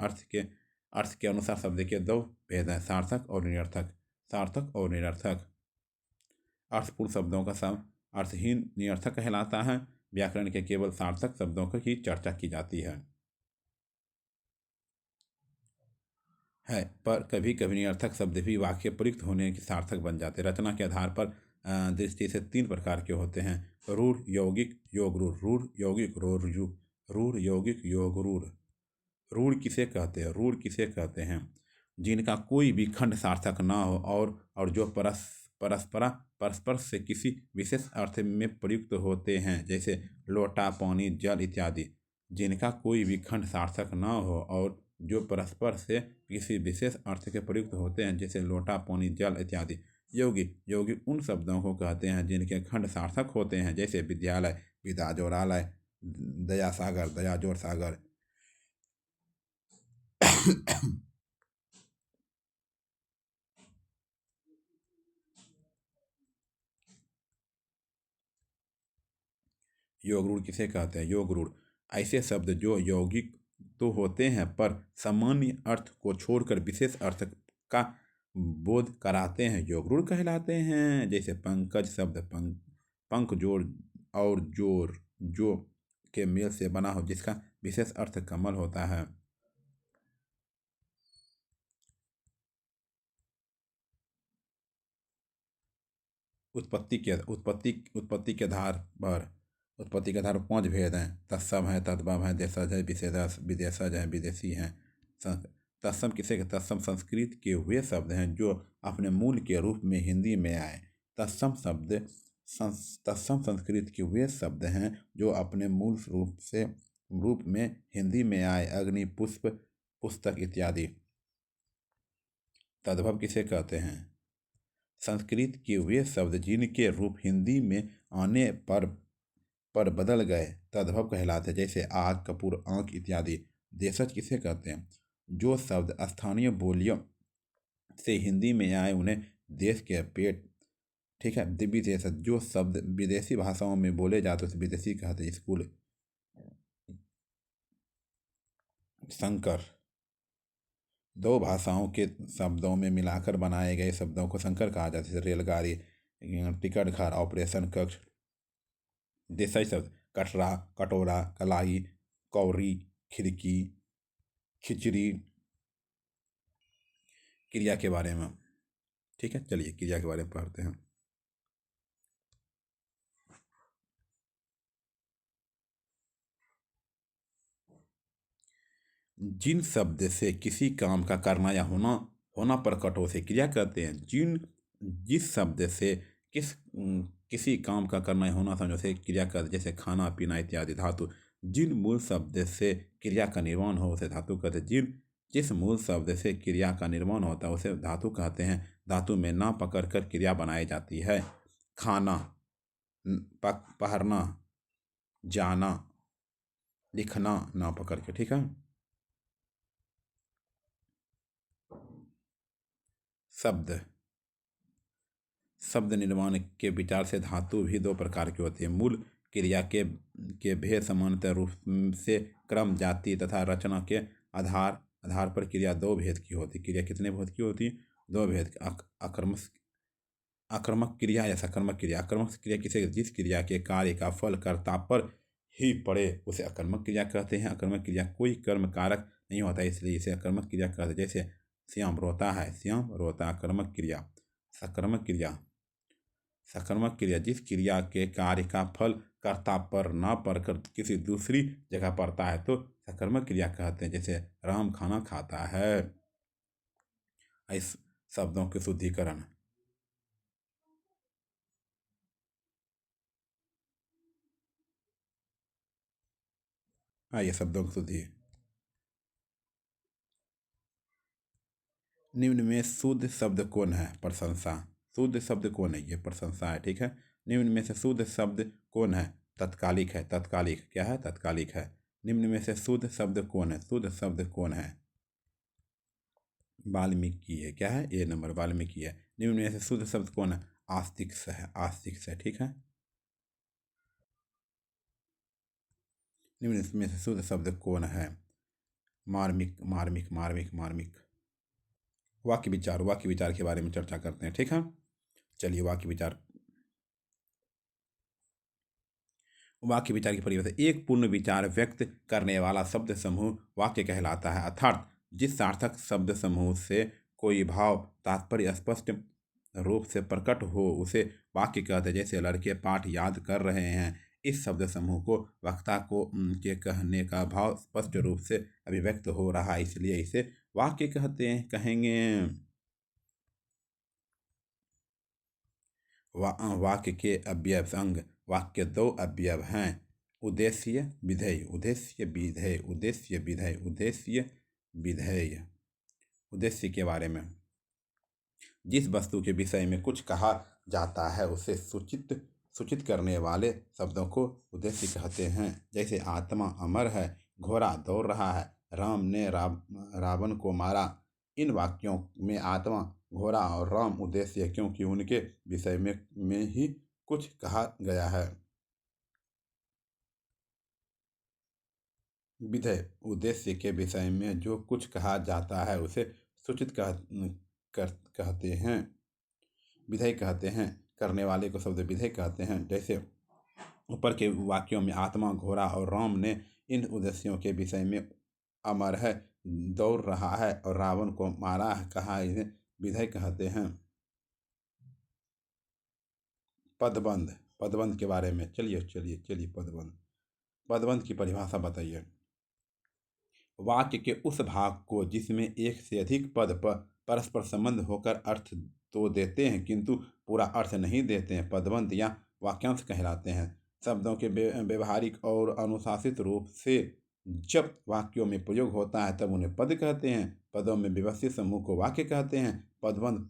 अर्थ के अनुसार शब्द के दो भेद हैं: सार्थक और निरर्थक। सार्थक और निरर्थक। अर्थपूर्ण शब्दों का सब अर्थहीन निरर्थक कहलाता है। व्याकरण के केवल सार्थक शब्दों की चर्चा की जाती है पर कभी कभी निरर्थक शब्द भी वाक्य प्रयुक्त होने के सार्थक बन जाते हैं। रचना के आधार पर दृष्टि से तीन प्रकार के होते हैं: रूढ़, यौगिक, योगरूढ़। रूढ़, यौगिक, रूढ़, यौगिक, योगरूढ़। रूढ़ किसे कहते हैं? रूढ़ किसे कहते हैं? जिनका कोई भी खंड सार्थक ना हो और जो परस्पर से किसी विशेष अर्थ में प्रयुक्त होते हैं। जैसे लोटा, पानी, जल इत्यादि। जिनका कोई भी खंड सार्थक ना हो और जो परस्पर से किसी विशेष अर्थ के प्रयुक्त होते हैं। जैसे लोटा, पानी, जल इत्यादि। योगी उन शब्दों को कहते हैं जिनके खंड सार्थक होते हैं। जैसे विद्यालय, विद्या जोरालय, दया सागर, दया जोर सागर। योग रूढ़ किसे कहते हैं? योग रूढ़ ऐसे शब्द जो यौगिक तो होते हैं पर सामान्य अर्थ को छोड़कर विशेष अर्थ का बोध कराते हैं, योग रूढ़ कहलाते हैं। जैसे पंकज शब्द पंख जोड़ और जोर जो के मेल से बना हो जिसका विशेष अर्थ कमल होता है। उत्पत्ति के आधार पर पांच भेद हैं: तत्सम है, तद्भव है, देशज है, विदेशज है, विदेशी हैं। तत्सम किसे? तत्सम संस्कृत के हुए शब्द हैं जो अपने मूल के रूप में हिंदी में आए। तत्सम संस्कृत के हुए शब्द हैं जो अपने मूल रूप में हिंदी में आए। अग्नि, पुष्प, पुस्तक इत्यादि। तद्भव किसे कहते हैं? संस्कृत के वे शब्द जिनके रूप हिंदी में आने पर बदल गए तद्भव कहलाते हैं। जैसे आग, कपूर, आंख इत्यादि। देशज किसे कहते हैं? जो शब्द स्थानीय बोलियों से हिंदी में आए उन्हें देश के पेट, ठीक है। विदेशज जो शब्द विदेशी भाषाओं में बोले जाते उसे विदेशी कहते हैं। स्कूल, संकर। दो भाषाओं के शब्दों में मिलाकर बनाए गए शब्दों को संकर कहा जाता है, जैसे रेलगाड़ी, टिकट घर, ऑपरेशन कक्ष। देसाई शब्द कटरा, कटोरा, कलाई, कौरी, खिड़की, खिचड़ी। क्रिया के बारे में, ठीक है, चलिए क्रिया के बारे में पढ़ते हैं। जिन शब्द से किसी काम का करना या होना होना प्रकट हो उसे क्रिया कहते हैं। जिस शब्द से किसी काम का करना या होना समझो उसे क्रिया कहते हैं, जैसे खाना पीना इत्यादि। धातु, जिन मूल शब्द से क्रिया का निर्माण हो उसे धातु कहते हैं। जिस मूल शब्द से क्रिया का निर्माण होता है उसे धातु कहते हैं। धातु में ना पकड़ कर क्रिया बनाई जाती है। खाना, पहरना, जाना, लिखना ना पकड़ के, ठीक है। शब्द निर्माण के विचार से धातु भी दो प्रकार की होती है। मूल क्रिया के भेद सामान्यतः रूप से क्रम, जाति तथा रचना के आधार पर क्रिया दो भेद की होती। क्रिया कितने भेद की होती है? दो भेद की। आक्रामक क्रिया या सकारात्मक क्रिया। आक्रामक क्रिया किसे जिस क्रिया के कार्य का फल कर्ता पर ही पड़े उसे आक्रामक क्रिया कहते हैं। आक्रामक क्रिया कोई कर्म कारक नहीं होता, इसलिए इसे आक्रामक क्रिया कहते हैं। जैसे श्याम रोता है, श्याम रोता। आक्रामक क्रिया। सकारात्मक क्रिया जिस क्रिया के कार्य का फल कर्ता पर न पड़कर किसी दूसरी जगह पड़ता है तो सकारात्मक क्रिया कहते हैं। जैसे राम खाना खाता है। इस शब्दों के शुद्धिकरण। ये शब्दों की शुद्धि। निम्न में शुद्ध शब्द कौन है? प्रशंसा। शुद्ध शब्द कौन है? ये प्रशंसा है, ठीक है। निम्न में से शुद्ध शब्द कौन है? तत्कालिक है। तत्कालिक क्या है? तत्कालिक है। निम्न में से शुद्ध शब्द कौन है? शुद्ध शब्द कौन है? वाल्मीकि है। क्या है? ए नंबर वाल्मीकि है। निम्न में से शुद्ध शब्द कौन है? आस्तिक है। आस्तिक है, ठीक है। निम्न में से शुद्ध शब्द कौन है? मार्मिक, मार्मिक, मार्मिक, मार्मिक। वाक्य विचार के बारे में चर्चा करते हैं, ठीक है। चलिए वाक्य विचार की परिभाषा। एक पूर्ण विचार व्यक्त करने वाला शब्द समूह वाक्य कहलाता है। अर्थात जिस सार्थक शब्द समूह से कोई भाव तात्पर्य स्पष्ट रूप से प्रकट हो उसे वाक्य कहते हैं। जैसे लड़के पाठ याद कर रहे हैं। इस शब्द समूह को वक्ता को के कहने का भाव स्पष्ट रूप से अभिव्यक्त हो रहा है, इसलिए इसे वाक्य कहेंगे। वाक्य के अव्यय अंग। वाक्य दो अव्यय हैं, उद्देश्य विधेय। उद्देश्य विधेय, उद्देश्य विधेय, उद्देश्य विधेय। उद्देश्य के बारे में, जिस वस्तु के विषय में कुछ कहा जाता है उसे सूचित करने वाले शब्दों को उद्देश्य कहते हैं। जैसे आत्मा अमर है, घोड़ा दौड़ रहा है, राम ने रावण को मारा। इन वाक्यों में आत्मा, घोड़ा और राम उद्देश्य है, क्योंकि उनके विषय में ही कुछ कहा गया है। विधेय, उद्देश्य के विषय में जो कुछ कहा जाता है उसे सूचित कहते हैं, विधेय कहते हैं। करने वाले को शब्द विधेय कहते हैं। जैसे ऊपर के वाक्यों में आत्मा, घोड़ा और राम ने इन उद्देश्यों के विषय में अमर है, दौड़ रहा है और रावण को मारा है कहा, इन्हें विधेय कहते हैं। पदबंध। पदबंध के बारे में चलिए पदबंध की परिभाषा बताइए। वाक्य के उस भाग को जिसमें एक से अधिक पद पर परस्पर संबंध होकर अर्थ तो देते हैं किंतु पूरा अर्थ नहीं देते हैं, पदबंध या वाक्यांश कहलाते हैं। शब्दों के व्यवहारिक और अनुशासित रूप से जब वाक्यों में प्रयोग होता है तब उन्हें पद कहते हैं। पदों में व्यवस्थित समूह को वाक्य कहते हैं। पदबंध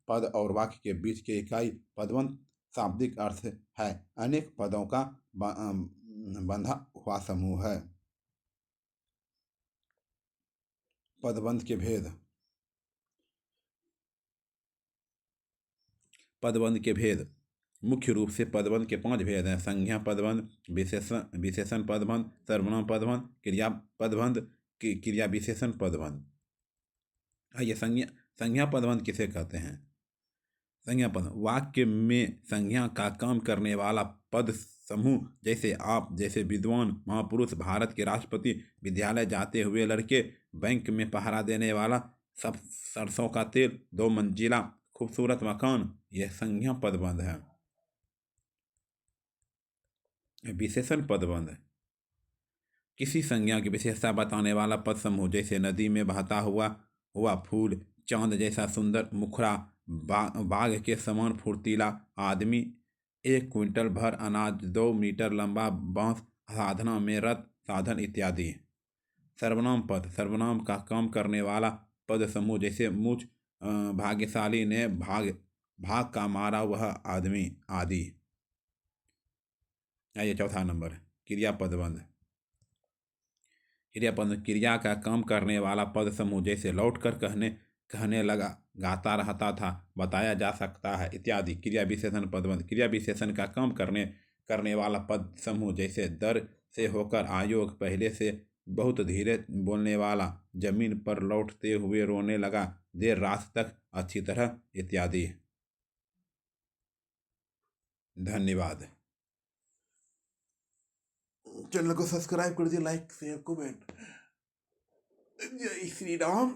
पद और वाक्य के बीच की इकाई। पदबंध शाब्दिक अर्थ है अनेक पदों का बंधा हुआ समूह है। पदबंध के भेद। पदबंध के भेद। मुख्य रूप से पदबंध के 5 भेद हैं: संज्ञा पदबंध, विशेषण पदबंध, सर्वनाम पदबंध, क्रिया पदबंध, क्रिया विशेषण पदबंध। आइए, संज्ञा पदबंध किसे कहते हैं? संज्ञा पद वाक्य में संज्ञा का काम करने वाला पद समूह, जैसे आप, जैसे विद्वान, महापुरुष, भारत के राष्ट्रपति, विद्यालय जाते हुए लड़के, बैंक में पहरा देने वाला, सब सरसों का तेल, 2 मंजिला खूबसूरत मकान, यह संज्ञा पदबंध है। विशेषण पदबंध किसी संज्ञा की विशेषता बताने वाला पद समूह, जैसे नदी में बहता हुआ फूल, चांद जैसा सुंदर मुखड़ा, बाघ के समान फुर्तीला आदमी, 1 क्विंटल भर अनाज, 2 मीटर लंबा बांस, साधना में रथ, साधन इत्यादि। सर्वनाम का काम करने वाला पद समूह, जैसे मुझ भाग्यशाली ने भाग का मारा वह आदमी आदि। आइए, चौथा नंबर, क्रिया पदबंध। क्रियापद क्रिया का काम करने वाला पद समूह, जैसे लौट कर कहने लगा, गाता रहता था, बताया जा सकता है इत्यादि। क्रिया विशेषण पदबंध क्रिया विशेषण का काम करने वाला पद समूह, जैसे दर से होकर आयोग, पहले से बहुत धीरे बोलने वाला, जमीन पर लौटते हुए रोने लगा, देर रात तक अच्छी तरह इत्यादि। धन्यवाद। चैनल को सब्सक्राइब कर दिए, लाइक शेयर कमेंट। जय श्री राम।